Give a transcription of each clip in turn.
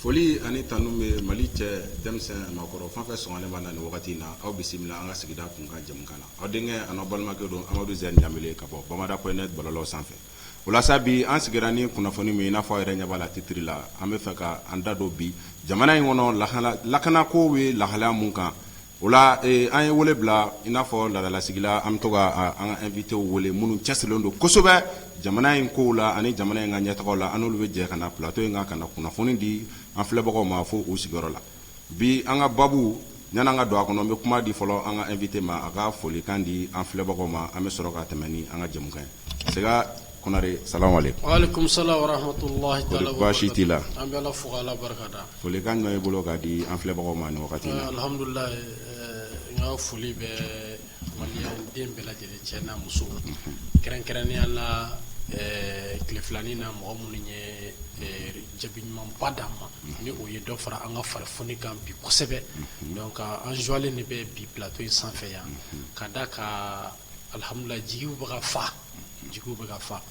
foli ani tanu bɛ Mali cɛ denmisɛn maakɔrɔ fɛn fɛn sɔngɔlen b'a na nin wagati in na aw bisimila an ka sigida kunkan jamukan na aw denkɛ an'aw balimakɛ don Amadu Zɛni Ɲamele ka bɔ Bamada.net bɔlɔlɔ sanfɛ o la sa bi an sigira ni kunnafoni min i n'a fɔ a yɛrɛ ɲɛ b'a la titiri la an bɛ fɛ ka an da don bi jamana in kɔnɔ lakanako bɛ lahalaya mun kan o la an ye wele bila i n'a fɔ laadalasigila an bɛ to ka an ka invité wele minnu cɛsirilen don kosɛbɛ jamana in kow la ani jamana in ka ɲɛtagaw la an n'olu bɛ jɛ ka na plateau in kan ka na kunnafoni di an filɛbagaw ma fo u sigiyɔrɔ la bi an ka babu yanni an ka don a kɔnɔ n bɛ kuma di fɔlɔ an ka invité ma a ka folikan di an filɛbagaw ma an bɛ sɔrɔ ka tɛmɛ ni an ka jamukan ye Sega Konare salamu alaikum. Wa alaikum salam wa rahmatullahi ta'ala wa baasi t'i la. An bɛ Ala fo k'Ala barikada. Folikan jumɛn b'i bolo k'a di an filɛbagaw ma nin wagati in na. Alhamdulillah n ka foli bɛ maliyɛn den bɛɛ lajɛlen cɛ n'a muso kɛrɛnkɛrɛnnenya la tile filanin na mɔgɔ minnu ye jaabi ɲumanba d'an ma ni o ye dɔ fara an ka farifoni kan bi kosɛbɛ donc an joilen de bɛ bi plateau in sanfɛ yan ka da ka alhamdulillah jigiw bɛ ka fa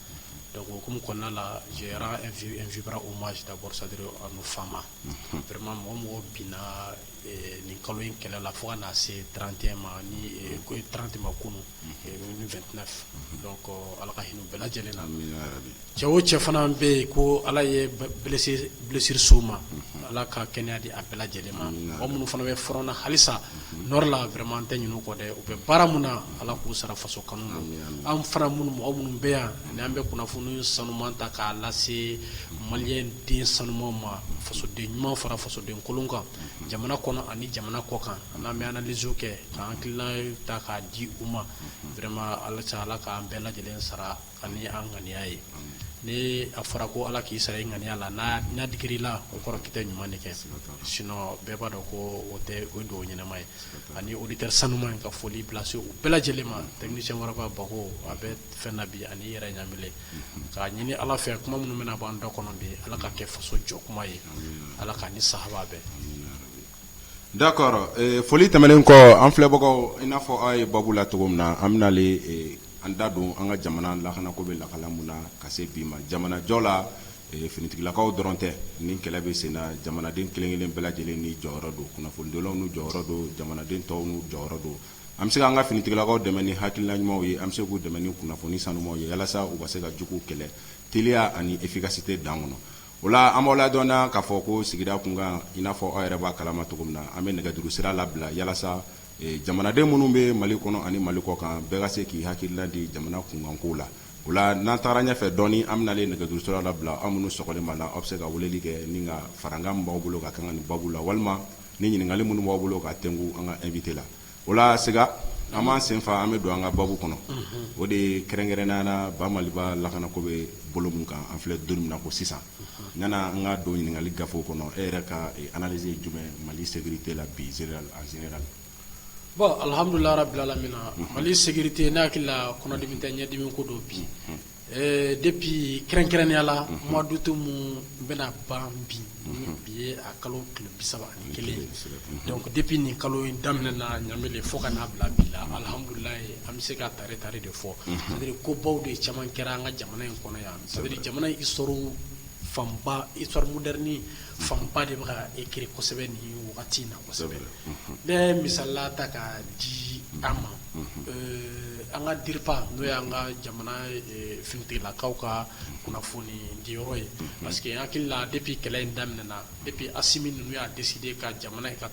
donc comme kɔnɔna la je rends un vibrant hommage d'abord c'est-à-dire à nos femmes vraiment mɔgɔ binna nin kalo in kɛlɛ la fo ka na se 31 ma ni 30 ma kunu ni 29 donc ala ka hinɛ bɛɛ lajɛlen na cɛ o cɛ fana bɛ yen ko ala ye blessure s'u ma ala ka kɛnɛya di a bɛɛ lajɛlen ma mɔgɔ minnu fana bɛ front na halisa nord la vraiment an tɛ ɲinɛ u kɔ dɛ u bɛ baara mun na ala k'u sara faso kanu na an fana mɔgɔ minnu bɛ yan ni an bɛ kunnafoni sanuman ta k'a lase maliyɛn den sanuman ma fasoden ɲuman fara fasoden kolon kan jamana kɔnɔ ani jamana kɔ kan n'an bɛ analyse kɛ k'an hakilina ta k'a di u ma vraiment ala k'an bɛɛ lajɛlen sara ani an ŋaniya ye ni a fɔra ko ala k'i sara i ŋaniya la n'a digir'i la o kɔrɔ k'i tɛ ɲuman de kɛ sinon bɛɛ b'a dɔn ko o ye dugawu ɲɛnama ye ani auditeur sanuman ka foli bila se u bɛɛ lajɛlen ma technicien Waraba Bako a bɛ fɛn na bi ani yɛrɛ Ɲamele k'a ɲini ala fɛ kuma minnu bɛna bɔ an da kɔnɔ bi ala ka kɛ faso jɔ kuma ye ala k'a ni sahaba bɛɛ. D'accord foli tɛmɛnen kɔ an filɛbagaw i n'a fɔ aw ye babu la cogo min na an bɛnale an da don an ka jamana lakanako bɛ lahala mun na ka se bi ma jamana jɔ la finitigilakaw dɔrɔn tɛ ni kɛlɛ bɛ sen na jamanaden kelen-kelen bɛɛ lajɛlen ni jɔyɔrɔ don kunnafonidilaw n'u jɔyɔrɔ don jamanaden tɔw n'u jɔyɔrɔ don an bɛ se k'an ka finitigilakaw dɛmɛ ni hakilina ɲumanw ye an bɛ se k'u dɛmɛ ni kunnafoni sanumanw ye walasa u ka se ka juguw kɛlɛ teliya ani efficacité dan kɔnɔ o la an b'aw ladɔnniya k'a fɔ ko sigida kunkan i n'a fɔ aw yɛrɛ b'a kalama cogo min na an bɛ nɛgɛjuru sira labila walasa jamanaden minnu bɛ Mali kɔnɔ ani Mali kɔ kan bɛɛ ka se k'i hakilina di jamana kunkanko la o la n'an tagara ɲɛfɛ dɔɔni an bɛnale nɛgɛjuru sira labila aw minnu sɔgɔlen b'a la aw bɛ se ka weleli kɛ ni ka farankan min b'aw bolo ka kan ka nin babu la walima ni ɲininkali minnu b'aw bolo ka tɛnku an ka invité la o la Sega an b'an sen fa an bɛ don an ka babu kɔnɔ o de ye kɛrɛnkɛrɛnnenya la ba Maliba lakanako bɛ bolo mun kan an filɛ don min na ko sisan ɲana an ka don ɲininkali gafew kɔnɔ e yɛrɛ ka analyse ye jumɛn Mali sécurité la bi en général. Bon alhamdulillah rabbil alamin Mali sécurité n'a hakili la kɔnɔdimi tɛ ɲɛdimi ko don bi depuis kɛrɛnkɛrɛnnenya la mois d'août mun bɛna ban bi ye a kalo tile 31 donc depuis nin kalo in daminɛna Ɲamele fo ka n'a bila bi la alhamdulillah an bɛ se ka tare de fɔ c'est-à-dire ko baw de caman kɛra an ka jamana in kɔnɔ yan c'est-à-dire jamana in histoire moderne fanba de bɛ ka écrit kosɛbɛ nin wagati in na kosɛbɛ ne misala ta ka di an ma an ka DIRPA n'o y'an ka jamana finitigilakaw ka kunnafoni diyɔrɔ ye parce que hakili la depuis kɛlɛ in daminɛna depuis Assimi ninnu y'a décidé ka jamana ka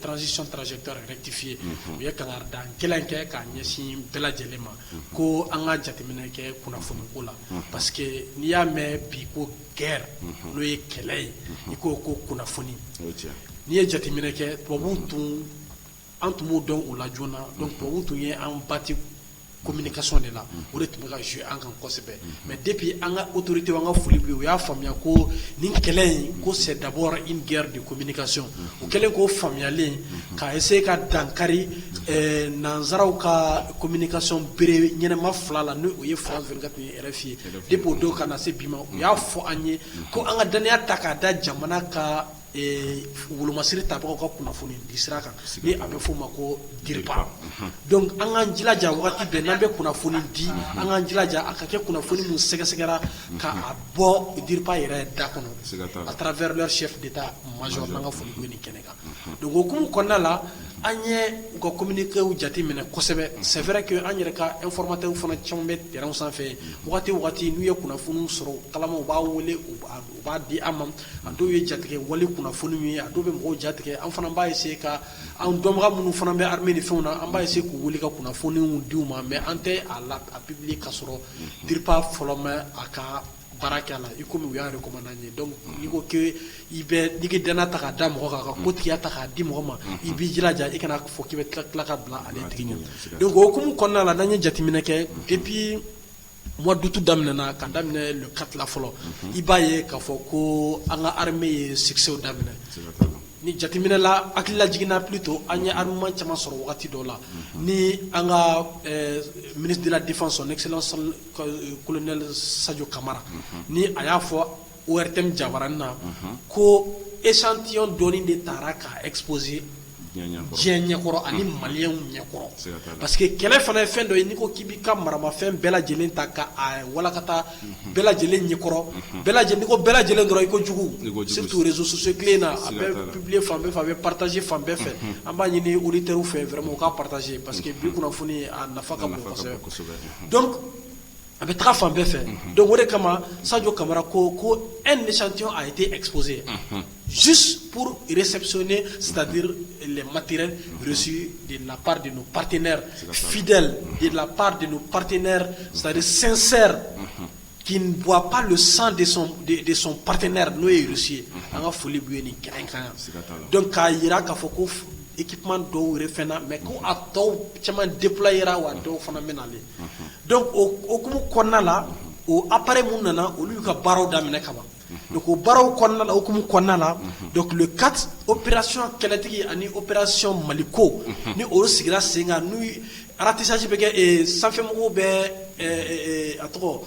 transition trajectoire rectifiée u ye kangarida gɛlɛn kɛ k'a ɲɛsin bɛɛ lajɛlen ma ko an ka jateminɛ kɛ kunnafoniko la parce que n'i y'a mɛn bi ko guerre n'o ye kɛlɛ ye i ko kunnafoni n'i ye jateminɛ kɛ tubabuw an tun b'o dɔn o la joona donc tubabuw tun ye an bati communication de la o de tun bɛ ka jouer an kan kosɛbɛ mais depuis an ka autorité an ka foli bi u y'a faamuya ko nin kɛlɛ in ko c'est d'abord une guerre de communication u kɛlen k'o faamuyalen ka essayer ka dankari nanzaraw ka communication bere ɲɛnɛma fila la n'o ye France 24 ni RFI ye depuis o don ka na se bi ma u y'a fɔ an ye ko an ka daniya ta k'a da jamana ka wolomasiri tabagaw ka kunnafoni di sira kan ni a bɛ f'o ma ko DIRPA donc an k'an jilaja wagati bɛɛ n'an bɛ kunnafoni di an k'an jilaja a ka kɛ kunnafoni min sɛgɛsɛgɛra ka a bɔ DIRPA yɛrɛ da kɔnɔ à travers leur chef d'état major an ka foli bɛ nin kɛnɛ kan donc o hukumu kɔnɔna la an ye u ka communiquéw jate minɛ kosɛbɛ c'est vrai que an yɛrɛ ka informateurs fana caman bɛ terrain sanfɛ wagati o wagati n'u ye kunnafoniw sɔrɔ kalama u b'a wele u b'a di an ma a dɔw ye jatigɛ wale kunnafoni min ye a dɔw bɛ mɔgɔw jatigɛ an fana b'a essayer ka an dɔnbaga minnu fana bɛ armée ni fɛnw na an b'a essayer k'u wele ka kunnafoniw di u ma mais an tɛ a publier ka sɔrɔ DIRPA fɔlɔ ma a ka baara kɛ a la i komi u y'a recommandé an ye donc n'i ko que n'i ka danaya ta k'a da mɔgɔ kan ka ko tigiya ta k'a di mɔgɔ ma i b'i jilaja i kana fɔ k'i bɛ tila ka bila ale tigi ɲɛ donc o hukumu kɔnɔna la n'an ye jateminɛ kɛ depuis mois d'août daminɛna ka daminɛ le 4 la fɔlɔ i b'a ye k'a fɔ ko an ka armée ye succès daminɛ ni jateminɛ la hakilila jiginna plutôt an ye armement caman sɔrɔ wagati dɔw la ni an ka ministre de la défense son excellence colonel Sadio Kamara ni a y'a fɔ ORTM jabarani na ko échantillon dɔɔni de taara ka exposer diɲɛ ɲɛkɔrɔ ani maliyɛnw ɲɛkɔrɔ parce que kɛlɛ fana ye fɛn dɔ ye n'i ko k'i b'i ka maramafɛn bɛɛ lajɛlen ta ka a walakata bɛɛ lajɛlen ɲɛkɔrɔ n'i ko bɛɛ lajɛlen dɔrɔn i ko jugu surtout réseaux sociaux clés na a bɛ publier fan bɛɛ fɛ a bɛ partager fan bɛɛ fɛ an b'a ɲini auditeurs fɛ vraiment u ka partager parce que bi kunnafoni a nafa ka bon kosɛbɛ donc a bɛ taga fan bɛɛ fɛ donc o de kama Sadio Kamara ko un échantillon a été exposé juste pour réceptionner, c'est-à-dire les matériels reçus de la part de nos partenaires fidèles, de la part de nos partenaires, c'est-à-dire sincères, qui ne boit pas le sang de son partenaire, nous et Russie. Donc, quand il y a équipement d'eau refena mais ko a taw caman déployera wa dɔw fana bɛ nale donc o hukumu kɔnɔna la o appareil mun nana olu ka baaraw daminɛ ka ban donc o baaraw kɔnɔna la hukumu kɔnɔna la donc le 4 opération kɛlɛtigi ani opération Maliko ni o sigira sen kan n'u ratissage bɛ kɛ sanfɛmɔgɔw bɛ a tɔgɔ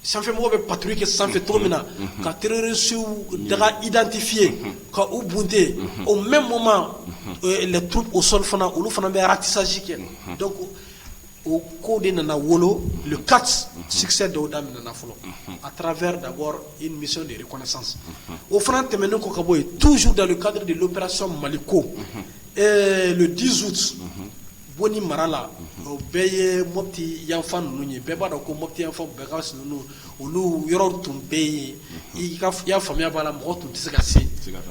sanfɛmɔgɔw bɛ patrouille kɛ sanfɛ cogo min na ka terroristes daga identifier ka u bunte au même moment les troupes au sol fana olu fana bɛ ratissage kɛ donc o ko de nana wolo le 4 succès dɔw daminɛna fɔlɔ à travers d'abord une mission de reconnaissance o fana tɛmɛnen kɔ ka bɔ yen toujours dans le cadre de l'opération Maliko le 10 août Boni mara la o bɛɛ ye Mopti yanfan ninnu ye bɛɛ b'a dɔn ko Mopti yanfan bɛɛ ka ninnu olu yɔrɔ tun bɛ yen i y'a faamuya b'a la mɔgɔ tun tɛ se ka se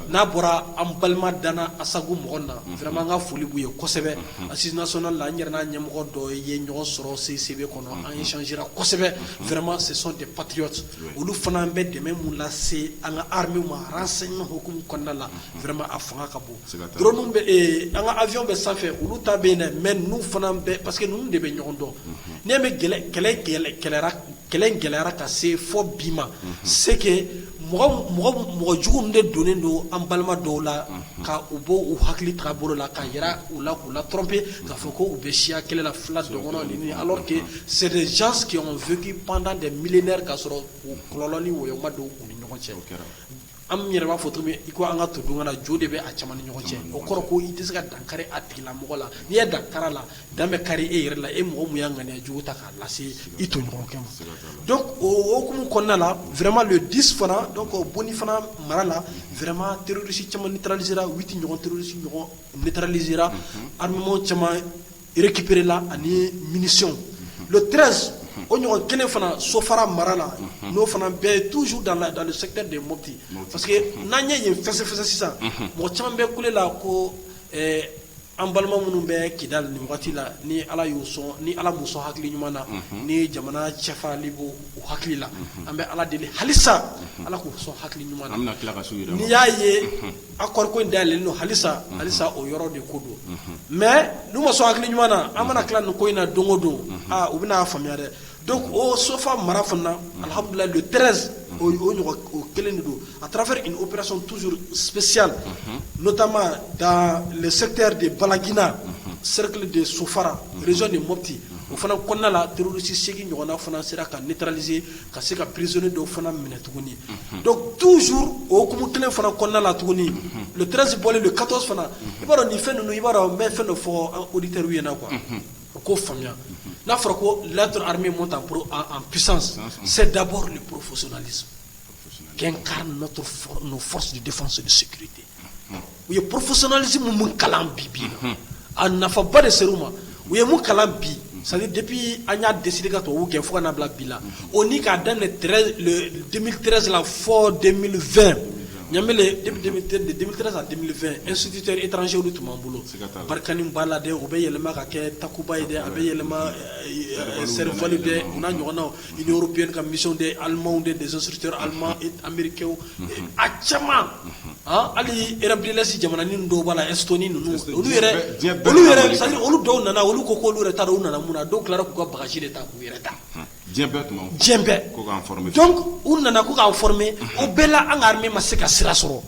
n'a bɔra an balima Dana Asagu mɔgɔ na vraiment an ka foli b'u ye kosɛbɛ assise nationale la an yɛrɛ n'a ɲɛmɔgɔ dɔ ye ɲɔgɔn sɔrɔ CCB kɔnɔ an échangera kosɛbɛ vraiment ce sont des patriotes olu fana bɛ dɛmɛ mun lase an ka armée ma renseignement hukumu kɔnɔna la vraiment a fanga ka bon drone bɛ an ka avion bɛ sanfɛ olu ta bɛ yen dɛ mais nous fana bɛ parce que nous de bɛ ɲɔgɔn dɔn n'i bɛ kɛlɛ gɛlɛyara ka se fɔ bi ma c'est que mɔgɔ jugu de donnen don an balima dɔw la ka u bɔ u hakili tagabolo la ka yira u la k'u la tromper k'a fɔ ko u bɛ siya kɛlɛ la fila dɔgɔnɔ ni alors que c'est des gens qui ont vécu pendant des millénaires ka sɔrɔ u kɔlɔlɔ ni wɔyɔma don u ni ɲɔgɔn cɛ an yɛrɛ b'a fɔ cogo min i ko an ka to dunga na jo de bɛ a caman ni ɲɔgɔn cɛ o kɔrɔ ko i tɛ se ka dankari a tigilamɔgɔ la n'i ye dankara la dan bɛ kari e yɛrɛ la e mɔgɔ mun y'a ŋaniya jugu ta k'a lase i toɲɔgɔnkɛ ma donc o hukumu kɔnɔna la vraiment le 10 fana donc Boni fana mara la vraiment terroriste caman neutralisera 8 ɲɔgɔn terroriste ɲɔgɔn neutralisera armement caman récupéré la ani munitions le 13 o ɲɔgɔn kelen fana Sofara mara la n'o fana bɛɛ toujours dans le secteur de Mopti parce que n'an ye yen fɛsɛfɛsɛ sisan mɔgɔ caman bɛ kule la ko an balima minnu bɛ Kidal nin waati la ni Ala y'u sɔn ni Ala m'u sɔn hakili ɲuman na ni jamana cɛfarali b'u hakili la an bɛ Ala deli halisa Ala k'u sɔn hakili ɲuman na n'i y'a ye accord ko in dayɛlɛlen don halisa o yɔrɔ de ko don mais n'u ma sɔn hakili ɲuman na an mana tila nin ko in na don o don u bɛna faamuya dɛ donc o Sofa mara fana alhamdulillah le 13 o kelen de don à travers une opération toujours spéciale notamment dans le secteur de Balagina cercle de Sofara région de Mopti o fana kɔnɔna la terroriste segi ɲɔgɔnna fana sera ka neutraliser ka se ka prisonnier dɔw fana minɛ tuguni donc toujours o hukumu kelen fana kɔnɔna la tuguni le 13 bɔlen le 14 fana i b'a dɔn nin fɛn ninnu i b'a dɔn n bɛ fɛn dɔ fɔ an auditeurs ɲɛna quoi o k'o faamuya n'a fɔra ko l'autre armée monte en puissance c'est d'abord le professionnalisme qu'incarne nos forces de défense et de sécurité u ye professionnalisme mun kalan bi a nafaba de ser'u ma u ye mun kalan bi c'est-à-dire depuis an y'a décidé ka tubabuw kɛ fo ka na bila bi la o ni k'a daminɛ le 2013 la fo 2020 ɲamele de 2013 à 2020 instituteurs étrangers olu tun b'an bolo barikani b'a la dɛ o bɛ yɛlɛma ka kɛ takuba ye dɛ a bɛ yɛlɛma servali dɛ o n'a ɲɔgɔnnaw union européenne ka mission de allemands des instituteurs allemands et américains a caman hali Europe de l'Est jamananin dɔw b'a la Estonie ninnu olu yɛrɛ c'est-à-dire olu dɔw nana olu ko k'olu yɛrɛ t'a dɔn u nana mun na dɔw tilara k'u ka bagaji de ta k'u yɛrɛ ta diɲɛ bɛɛ donc u nana ko k'an former o bɛɛ la an ka armée ma se ka sira sɔrɔ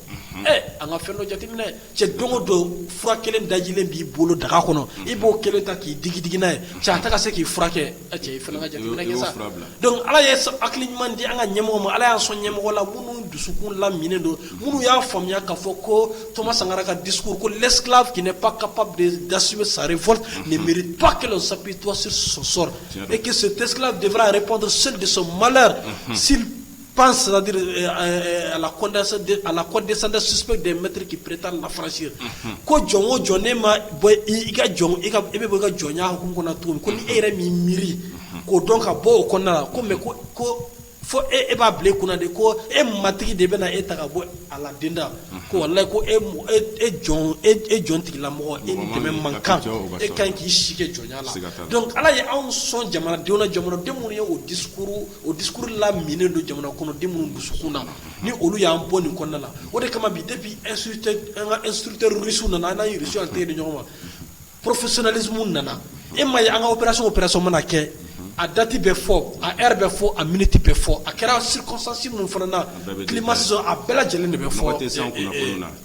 an ka fɛn dɔ jateminɛ cɛ don o don fura kelen dajilen b'i bolo daga kɔnɔ i b'o kelen ta k'i digi n'a ye cɛ a ta ka se k'i furakɛ cɛ i fana ka jateminɛ kɛ sa donc ala ye hakili ɲuman di an ka ɲɛmɔgɔ ma ala y'a sɔn ɲɛmɔgɔ la minnu dusukun laminen don minnu y'a faamuya k'a fɔ ko Thomas Sankara ka discours ko l'esclave qui n'est pas capable d'assumer sa révolte ne mérite pas que l'on s'appuie sur son sort et que cet esclave devra répondre seul de son malheur s'il pense, c'est-à-dire à la condescendance suspecte des maîtres qui prétendent la franchir. Ko jongo jonema boy iga jong iga ebe boy ga jonya hukum kona tum ko ni ere mi miri ko donc abo kona ko me ko fo e ba ble kuna de ko e matigi de bena eta ka bo ala denda ko wallahi ko e jon tigi la mo e deme mankan e kan ki shike jonya la donc ala ye an son jamana de mun ye o discours la mine do jamana kono de mun dusukuna ni olu ya an boni konna la o de kama bi depuis instructeur russe na yi russe en terre de nyoma professionnalisme nana e ma ya an opération mana ke a date bɛ fɔ a heure bɛ fɔ a minute bɛ fɔ a kɛra circonstance minnu fana na climat saison a bɛɛ lajɛlen de bɛ fɔ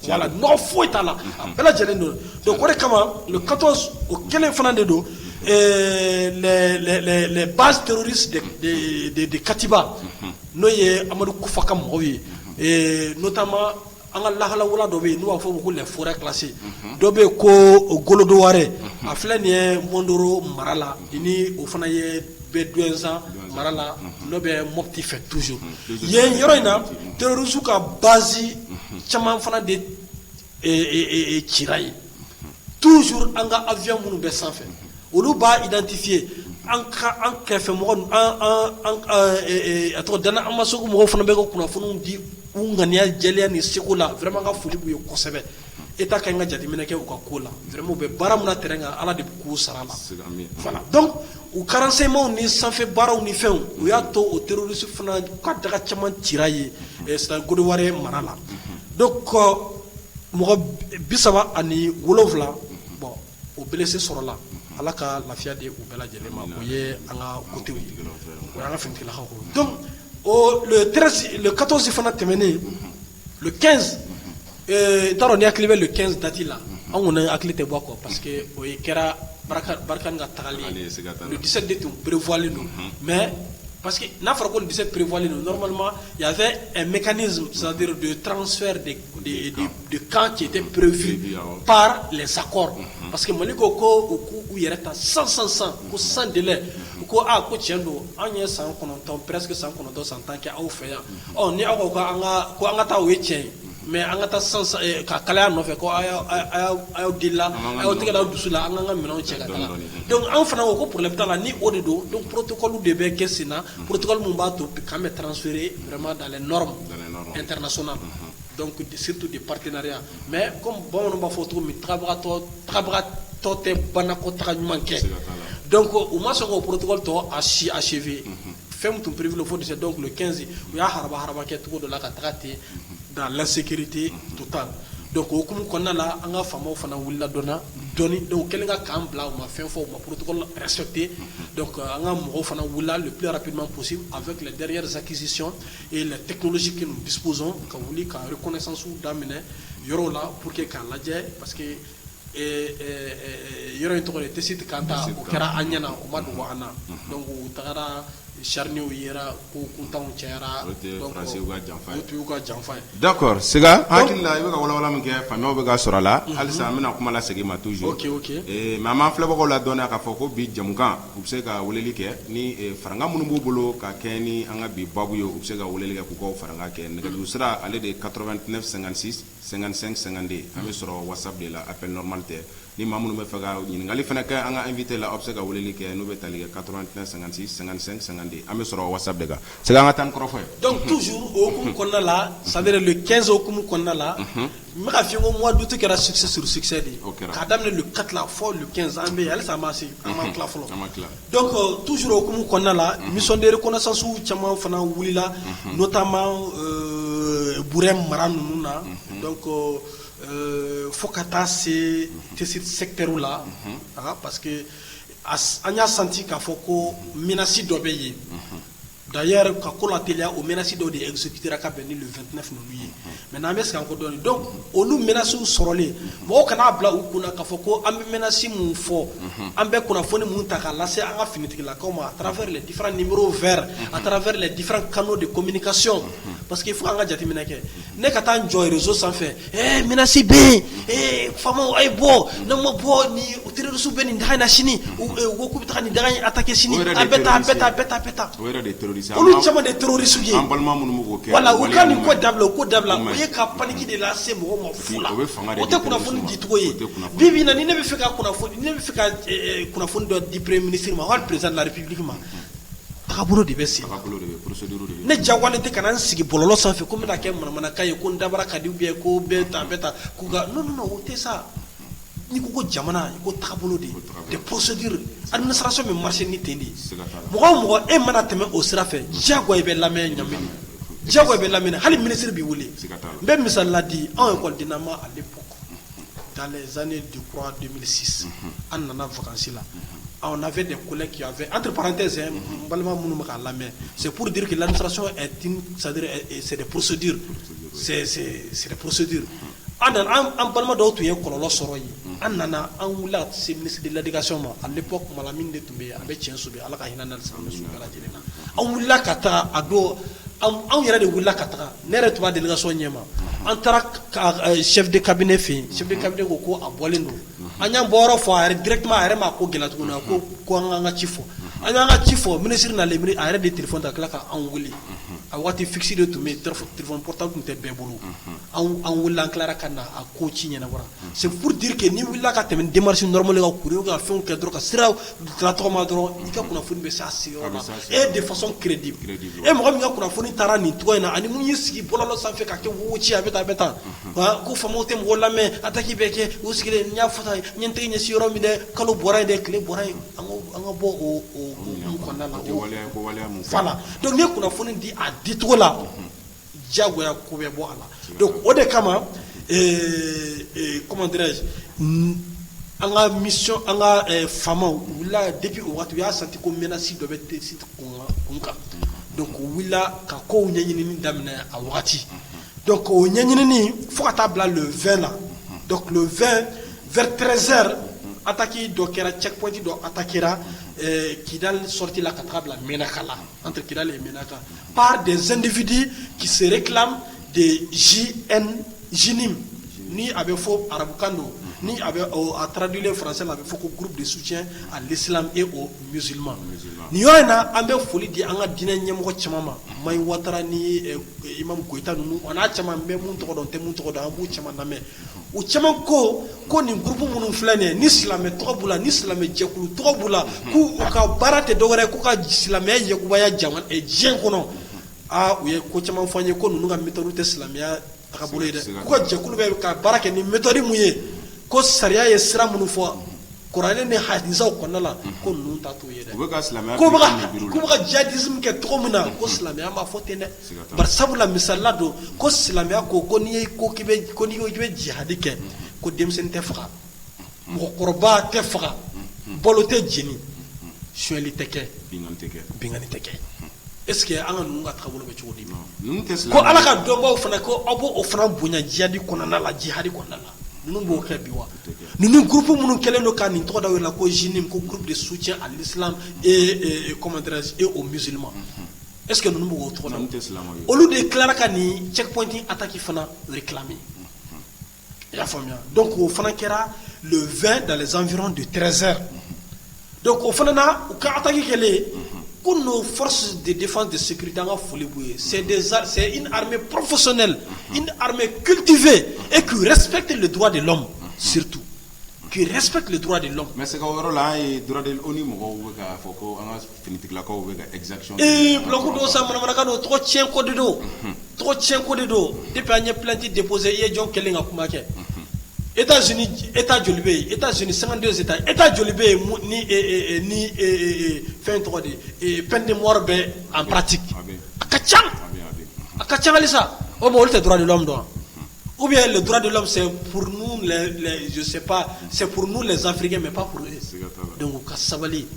voilà nɔgɔ foyi t'a la a bɛɛ lajɛlen don donc o de kama le 14 o kelen fana de don les bases terroristes de Katiba n'o ye Amadu Kufa ka mɔgɔw ye notamment an ka lahalawala dɔ bɛ yen n'u b'a fɔ ko les forêts classées dɔ bɛ yen ko Golodoware a filɛ nin ye Mondoro mara la ni o fana ye B200 mara la n'o bɛ Mopti fɛ toujours yen yɔrɔ in na terroristes ka base caman fana de cira yen toujours an ka avion minnu bɛ sanfɛ olu b'a identifier an kɛrɛfɛ mɔgɔ a tɔgɔ dana an ma se ko mɔgɔw fana bɛ ka kunnafoniw di u ŋaniya jɛlenya ni seko la vraiment ka foli b'u ye kosɛbɛ État ka nga jateminɛ kɛ u ka ko la vraiment u bɛ baara min na terrain kan ala de bɛ k'u sara la voilà donc u karansemanw ni sanfɛ baaraw ni fɛnw u y'a to o terroriste fana ka daga caman cira ye c'est-à-dire Golodoware mara la donc mɔgɔ 37 bon o blessé sɔrɔla ala ka lafiya di u bɛɛ lajɛlen ma o ye an ka côté ye o y'an ka finitigilakaw ko donc le 14 fana tɛmɛnen le 15 t'a dɔn ni hakili bɛ le 15 date la an kɔni hakili tɛ bɔ a kɔ parce que o ye kɛra Barikani ka tagali le 17 de tun prévoilen don mais parce que n'a fɔra ko le 17 prévoilen don normalement il y avait un mécanisme c'est-à-dire de transfert de camps qui était prévu par les accords parce que Mali ko u yɛrɛ ta sans ko sans délai ko ko tiɲɛ don an ye san 9 presque san 9 san 10 kɛ aw fɛ yan ni aw ko an ka taa o ye tiɲɛ ye mais an ka taa sans ka kalaya nɔfɛ ko aw dila aw tigɛ da dusu la an ka minɛnw cɛ ka taa donc an fana ko problème t'a la ni o de don donc protocole de bɛ kɛ sen na protocole mun b'a to k'an bɛ transférer vraiment dans les normes internationales donc surtout des partenariats mais comme bamananw b'a fɔ cogo min tagabagatɔ tɛ banako taga ɲuman kɛ donc u ma sɔn k'o protocole tɔ achever fɛn min tun prévu le fond de donc le 15 u y'a haraba kɛ cogo dɔ la ka taga ten dans l'insécurité totale donc o hukumu kɔnɔna la an ka faamaw fana wulila dɔɔni donc kɛlen ka k'an bila u ma fɛn fɔ u ma protocole respecté donc an ka mɔgɔw fana wulila le plus rapidement possible avec les dernières acquisitions et les technologies que nous disposons ka wuli ka reconnaissance daminɛ yɔrɔw la pour que k'a lajɛ parce que yɔrɔ in tɔgɔ de Tesit Kanta o kɛra an ɲɛna o ma dogo an na donc u tagara charnier yera ko kuntanw cayara donc o t'u ka janfa ye. D'accord Siga hakili la i bɛ ka walawala min kɛ faamaw bɛ ka sɔrɔ a la halisa an bɛna kuma la segin ma toujours mais an b'an filɛbagaw la dɔɔniya k'a fɔ ko bi jamukan u bɛ se ka weleli kɛ ni faranga minnu b'u bolo ka kɛ ni an ka bi babu ye u bɛ se ka weleli kɛ k'u ka faranga kɛ nɛgɛjuru sira ale de ye 89 56 55 52 an bɛ sɔrɔ WhatsApp de la appel normal tɛ ni maa minnu bɛ fɛ ka ɲininkali fana kɛ an ka invité la aw bɛ se ka weleli kɛ n'u bɛ tali kɛ 89 56 55 52 an bɛ sɔrɔ WhatsApp de kan c'est an ka taa ni kɔrɔfɔ ye. Donc toujours o hukumu kɔnɔna la ça veut dire le 15 hukumu kɔnɔna la n bɛ ka f'i ye ko mois d'août kɛra succès sur succès de ye k'a daminɛ le 4 la fɔ le 15 an bɛ yen halisa an ma se an ma tila fɔlɔ donc toujours o hukumu kɔnɔna la mission de reconnaissance caman fana wulila notamment Burɛn mara ninnu na donc fo ka taa se secteur la parce que an y'a senti k'a fɔ ko menace dɔ bɛ yen d'ailleurs ka ko la teliya o menace dɔw de exécutera ka bɛn ni le 29 ninnu ye mais n'an bɛ segin an kɔ dɔɔni donc olu menaces sɔrɔlen mɔgɔw kana bila u kunna k'a fɔ ko an bɛ menace mun fɔ an bɛ kunnafoni mun ta k'a lase an ka finitigilakaw ma à travers les différents numéros verts à travers les différents canaux de communication parce que il faut an ka jateminɛ kɛ ne ka taa n jɔ réseau sanfɛ menace bɛ yen faamaw a ye bɔ n'an ma bɔ ni terroristes bɛ nin daga in na sini u ko k'u bɛ taga nin daga in attaquer sini a bɛ taa o yɛrɛ de terroriste olu caman de terroristes ye an balima minnu b'o kɛ voilà u ka nin ko dabila o ye ka paniki de lase mɔgɔw ma fu la o tɛ kunnafoni dicogo ye bi bi in na ni ne bɛ fɛ ka kunnafoni dɔ di premier ministre ma wali président de la république ma tagabolo de bɛ sen ne jagoyalen tɛ ka na n sigi bɔlɔlɔ sanfɛ ko n bɛna kɛ manamanakan ye ko n dabara ka di ou bien ko bɛɛ ta k'u ka non o tɛ sa ni ko ko jamana i ko tagabolo de des procédures administration bɛ marché ni ten de ye mɔgɔ o mɔgɔ e mana tɛmɛ o sira fɛ diyagoya i bɛ lamɛn ɲamini diyagoya i bɛ lamɛn hali ministre b'i wele n bɛ misali la di anw école ma à l'époque dans les années de croix 2006 an nana vacances la on avait des collègues qui avaient entre parenthèses balima minnu bɛ k'a lamɛn c'est pour dire que l'administration est une c'est-à-dire c'est des procédures c'est des procédures an balima dɔw tun ye kɔlɔlɔ sɔrɔ yen an nana an wulila se ministre de l'éducation ma à l'époque Malamine de tun bɛ yen a bɛ tiɲɛ so bɛ ala ka hinɛ n'alisa an bɛ so bɛɛ lajɛlen na an wulila ka taga a don anw yɛrɛ de wulila ka taga ne yɛrɛ tun b'a délégation ɲɛma an taara chef de cabinet fɛ yen chef de cabinet ko a bɔlen don an y'an bɔ yɔrɔ fɔ a yɛrɛ directement a yɛrɛ ma ko gɛlɛya tuguni ko an ka ci fɔ an y'an ka ci fɔ ministre nalen a yɛrɛ de téléphone ta tila ka an wele a waati fixe de tun bɛ téléphone portable tun tɛ bɛɛ bolo an wulila an tilara ka na a ko ci ɲɛnabɔra c'est pour dire que ni wulila ka tɛmɛ démarche normale ka courrier ka fɛnw kɛ dɔrɔn ka sira tila tɔgɔma dɔrɔn i ka kunnafoni bɛ se a seyɔrɔ la et de façon crédible e mɔgɔ min ka kunnafoni taara nin cogo in na ani mun y'i sigi bɔlɔlɔ sanfɛ ka kɛ wo ci a bɛ tan ko faamaw tɛ mɔgɔ lamɛn attaque bɛ kɛ u sigilen n y'a fɔ tan n ye n tɛgɛ ɲɛsin yɔrɔ min dɛ kalo bɔra yen dɛ tile bɔra yen an ka bɔ o kɔnɔna la voilà donc ni kunnafoni di a dicogo la diyagoya ko bɛ bɔ a la donc o de kama comment dirais-je an ka mission an ka faamaw wulila depuis o waati u y'a senti ko menace dɔ bɛ Tesit kun kan donc u wulila ka kow ɲɛɲinini daminɛ a waati donc o ɲɛɲinini fo ka taa bila le 20 la donc le 20 vers 13h attaque dɔ kɛra checkpoint dɔ attaquera Kidal sorti la ka taga bila Menaka la entre Kidal et Menaka par des individus qui se réclament de JNIM ni a bɛ fɔ arabukan don ni a bɛ a traduire en français la a bɛ fɔ ko groupe de soutien à l'islam et aux musulmans nin yɔrɔ in na an bɛ foli di an ka diinɛ ɲɛmɔgɔ caman ma Mayi Watara ni Imam Goyita ninnu o n'a caman bɛ mun tɔgɔ dɔn tɛ mun tɔgɔ dɔn an b'u caman lamɛn u caman ko nin groupe minnu filɛ nin ye ni silamɛ tɔgɔ b'u la ni silamɛ jɛkulu tɔgɔ b'u la k'u ka baara tɛ dɔwɛrɛ k'u ka silamɛya yakubaya diɲɛ kɔnɔ u ye ko caman fɔ an ye ko ninnu ka méthode tɛ silamɛya tagabolo ye dɛ k'u ka jɛkulu bɛ ka baara kɛ ni méthode mun ye ko sariya ye sira minnu fɔ kuranɛ ni hadisaw kɔnɔna la ko ninnu ta t'o ye dɛ k'u bɛ ka djihadisme kɛ cogo min na ko silamɛya ma fɔ ten dɛ bari sabula misalila don ko silamɛya ko n'i ye ko k'i bɛ jihadi kɛ ko denmisɛnnin tɛ faga mɔgɔkɔrɔba tɛ faga balo tɛ jeni sonyɛli tɛ kɛ bingani tɛ kɛ est-ce que an ka ninnu ka taabolo bɛ cogo di ko ala ka dɔnbaw fana ko aw b'o fana bonya jihadi kɔnɔna la ninnu b'o kɛ bi wa nous groupons nous quel le cas ni trop dans la cojinim groupe de soutien à l'islam et comment dire et aux musulmans. Est-ce que nous nous retrouvons au lieu de déclarer que checkpoint attaque fana réclamer. Donc au fana kera le 20 dans les environs de 13h. Donc au fana na au cas attaque qu'elle pour nos forces de défense de sécurité en Foliboué, c'est une armée professionnelle, une armée cultivée et qui respecte les droits de l'homme surtout. Qui respecte les droits de l'homme. Mais c'est quand là et droit de l'homme ou faut qu'on finit la cause exaction. Et beaucoup de ça manamana trop tient code de dos. Trop tient code de dos. Depuis un plainte déposé hier John Kelly a kumake. États-Unis, États-Unis 52 États. État Jolibé ni fin 3D et peine de mort en pratique. Akachang. Akachang alisa. Oh bon, le droit de l'homme doit. Ou bien le droit de l'homme c'est pour nous je sais pas, c'est pour nous les Africains mais pas pour eux. Donc ka sabali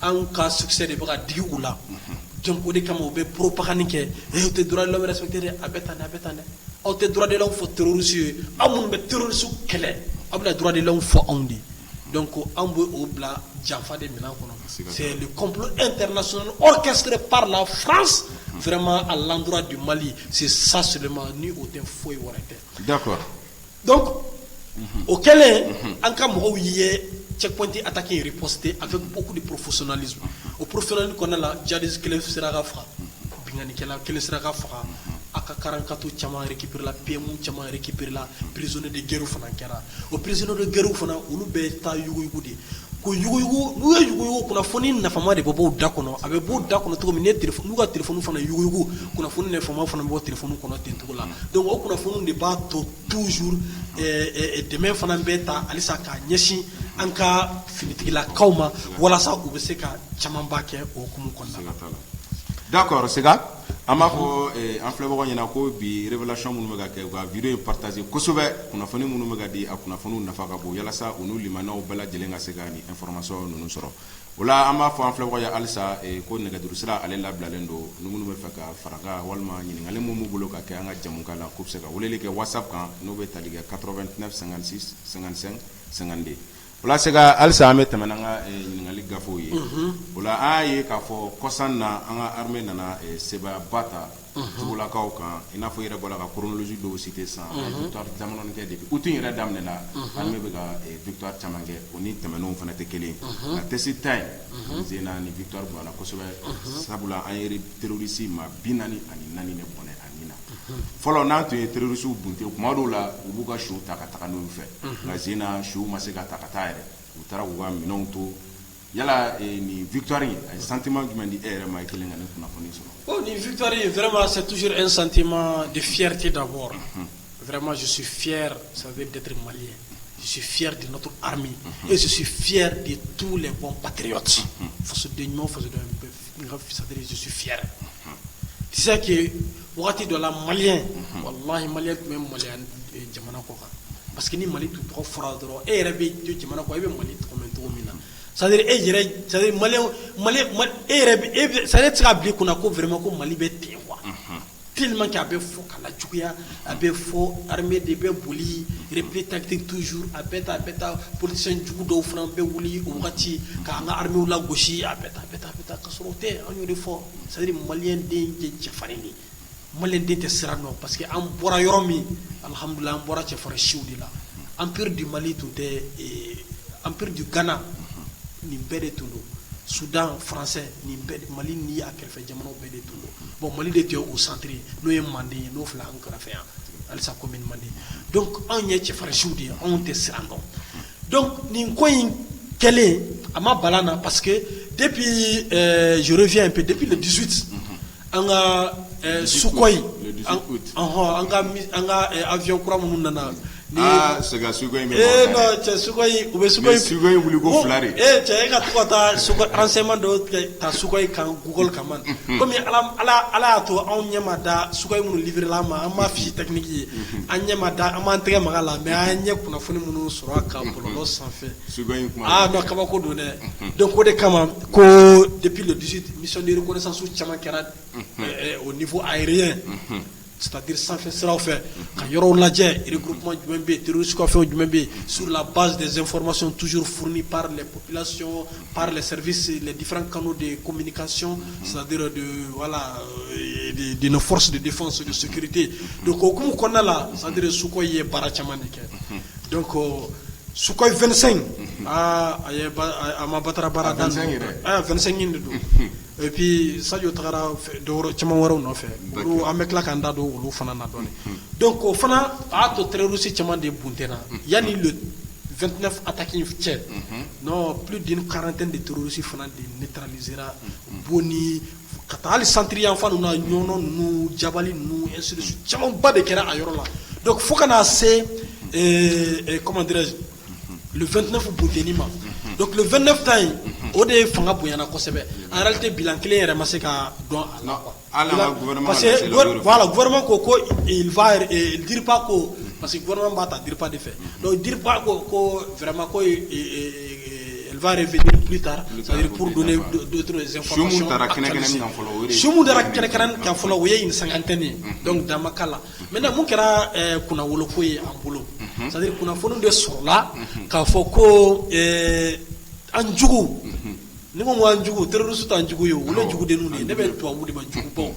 en cas succès de baka digi oula. Donc on est comme on veut propagande que le droit de l'homme respecté abetane. On te droit de l'homme faut terroriser. Amun be terroriser kele. Abla droit de l'homme faut on dit. Donc on veut au bla janfa de Milan kono. C'est le complot international orchestré par la France. Vraiment à l'endroit du Mali, c'est ça seulement ni au temps fou et warete. D'accord. Donc, auquel est en cas où il y a checkpoint attaqué et riposté avec beaucoup de professionnalisme. Au professionnalisme qu'on a là, Jadis Kelef sera rafra, Bingani Kelef sera rafra, Aka 44 Chama récupère la PMU Chama récupère la prisonnier de guerre Fanankara. Au prisonnier de guerre Fana, on nous bêta Yugoudi. Yugo kuna foni na fama de bobo dakono abe bo dakono to mine téléphone nuga téléphone fana yugo kuna foni na fama fana bo téléphone kono tento la donc o kuna foni de ba to toujours demain fana beta alisa ka nyeshi anka finitigi la kauma wala sa ubese ka chamamba ke o kumu konna. D'accord, c'est gars. Amako en flebo nyina ko bi révélation munu mega ke ga vidéo partager kosobe kuna foni munu mega di akuna fonu nafaka bo yala sa unu limana o bala jelenga segani information nunu soro wala ama fo en flebo ya alsa ko nega durusira ale labla lendo numunu me faka faraga walma nyini ngale mumu bolo ka ke anga jamunka la coupe sega wolele ke whatsapp kan no be taliga 89 56 55 52 wala sega alsa ame tamananga ngali gafo yi wala aye ka fo kosanna anga armée nana seba bata tugula kaw kan ina fo yere bola ka chronologie do cité sans victoire jamono ke depuis outin yere damne la armée be ga victoire chamange oni tamano fana te kele la tesi tay zena ni victoire bola ko sobe sabula ayere terroriste ma binani ani nani ne bone anina folo na to terroriste bunte kuma do la ubuga shu takataka no fe la zena shu masega takataire utara uga minonto yala ni victoire un sentiment qui m'a dit ma kelenga ne kuna foni so. Oh, ni victoire vraiment c'est toujours un sentiment de fierté d'abord. Vraiment je suis fier ça veut d'être malien. Je suis fier de notre armée et je suis fier de tous les bons patriotes. Faut de nous faut de je suis fier. Tu sais que wakati de la malien wallahi malien même malien jamana ko parce que ni mali tout trop fort dro et rebe jamana ko be mali ko men to mina. C'est-à-dire malien ça veut dire qu'on a vraiment comme Mali bête quoi tellement qu'il y a des faux à la jugia a des faux armée de boli répète tactique toujours a beta politicien judo franc be wuli o wati ka nga armée la gauche a beta ka soroté on est fort c'est-à-dire malien de farini malien de serano parce que en bora yoromi alhamdoulilah en bora ci fara chiudi la empire du Mali tout est empire du Ghana ni bede tundo Soudan français ni bede Mali ni a quel fait jamano bede tundo bon Mali de tio au centre no yem mandi no fla encore fait al sa commune mandi donc on y est fara choudi on te srando donc ni koyin kele ama balana parce que depuis je reviens un peu depuis le 18 anga Sukhoi anga avion kura mun nana c'est gars Sukhoi mais non c'est Sukhoi ou Sukhoi buli go flare tu ga tukata Sukhoi renseignement de ta Sukhoi kan Google kaman comme ala to on nyama da Sukhoi mun livrer la ma fiche technique anyama da ama entrega magala mais anya kuna funi mun sura ka polo sans fait Sukhoi non kaba ko donné donc de kama ko depuis le 18 mission de reconnaissance ou chama kera au niveau aérien c'est-à-dire sans faire siraw fɛ ka yɔrɔw lajɛ regroupement jumɛn bɛ yen terroriste ka fɛnw jumɛn bɛ yen sur la base des informations toujours fournies par les populations, par les services, les différents canaux de communication, c'est-à-dire de nos forces de défense et de sécurité. Donc au coup qu'on a là, c'est-à-dire Sukhoi est bara caman de kɛ. Donc Sukhoi 25 a ma batara bara dan 25 de don. Et puis Sadio tagara do caman wɛrɛw nɔfɛ olu an bɛ tila k'an da don olu fana na dɔɔni. Donc o fana a to terroriste caman de buntena yanni le 29 attaques cɛ non plus d'une quarantaine de terroristes fana de neutralisera Boni ka taa hali centre yanfan ninnu na ɲɔnɔ ninnu Jabali ninnu ainsi de suite camanba de kɛra a yɔrɔ la. Donc fo kana se comment dirais-je le 29 bunteni ma. Donc le 29 temps in o de fanga bonyana kosɛbɛ en réalité bilan kelen yɛrɛ ma se ka dɔn a la quoi parce que voilà gouvernement ko il va dire pas ko parce que gouvernement b'a ta dire pas de fait donc dire pas ko vraiment ko elle va revenir plus tard c'est-à-dire pour donner d'autres informations sumu dara kɛnɛkɛnɛ kan fɔlɔ o ye une cinquantaine donc dans ma kala maintenant mun kɛra kunnawolo ko ye an bolo c'est-à-dire kunnafoni de sɔrɔla k'a fɔ ko an jugu ni ko an jugu terroriste an jugu ye olu jugu de ninnu ne bɛ tubabu de ma jugu bɔ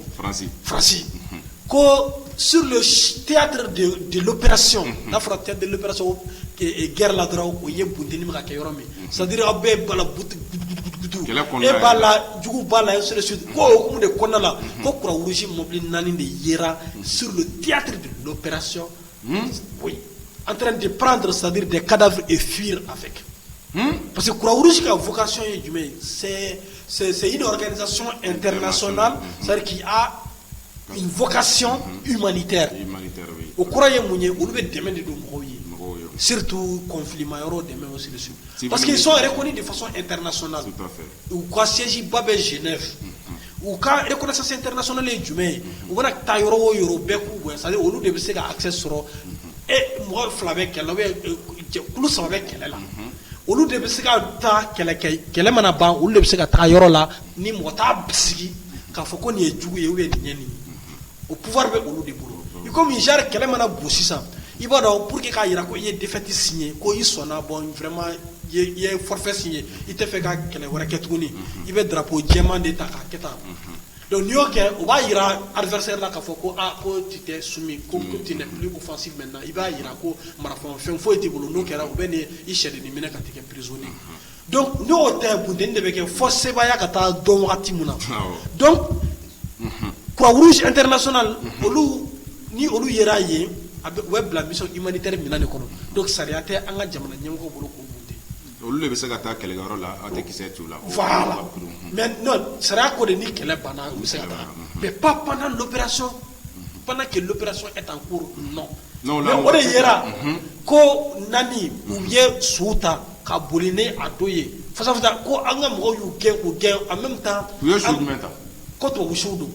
Fransi ko sur le théâtre de l'opération n'a fɔra théâtre de l'opération guerre la dɔrɔn o ye bunteni bɛ ka kɛ yɔrɔ min c'est-à-dire aw bɛɛ bala butu e b'a la jugu b'a la ainsi de suite ko okumu de kɔnɔna la ko Croix-Rouge mobili 4 de yera sur le théâtre de l'opération oui en train de prendre c'est-à-dire des cadavres et fuir avec. Parce que Croix-Rouge qui a vocation c'est une organisation internationale c'est-à-dire qui a une vocation humanitaire. Au croyez mounier ou le demain de surtout conflit majeur demain aussi dessus. Parce qu'ils sont reconnus de façon internationale. Ou quoi siège Babel Genève. Ou quand reconnaissance internationale est humaine. Ou voilà Taïro Bekou, c'est-à-dire au lieu de se accès sur et moi Flavec elle avait plus avec elle là. Olu de bɛ se ka taa kɛlɛ mana ban olu de bɛ se ka taa yɔrɔ la ni mɔgɔ t'a bisigi k'a fɔ ko nin ye jugu ye ou bien nin ye nin ye o pouvoir bɛ olu de bolo i komi genre kɛlɛ mana bon sisan i b'a dɔn pour que k'a yira ko i ye défaite signé ko i sɔnna bon vraiment i ye forfait signé i tɛ fɛ ka kɛlɛ wɛrɛ kɛ tuguni i bɛ drapeau jɛman de ta k'a kɛ tan donc n'i y'o kɛ o b'a yira adversaire la k'a fɔ ko ko tu t'es soumis ko tu n'es plus offensif maintenant i b'a yira ko marafɛn fɛn foyi t'i bolo n'o kɛra u bɛ i sɛdennin minɛ ka t'i kɛ prisonnier donc n'o tɛ bunteni de bɛ kɛ fɔ sebaaya ka taa dɔn wagati mun na donc Croix-Rouge international olu ni olu yera yen u bɛ bila mission humanitaire minɛn de kɔnɔ donc sariya tɛ an ka jamana ɲɛmɔgɔ bolo k'o olu de bɛ se ka taa kɛlɛkɛyɔrɔ la aw tɛ kisɛ t'u la voilà mais non sariya ko de ni kɛlɛ banna u bɛ se ka taa mais pas pendant l'opération pendant que l'opération est en cours non mais o de yera ko nani u ye su ta ka boli ni a dɔ ye fasa ko an ka mɔgɔw y'u gɛn en même temps u ye su jumɛn ta ko tubabu siw don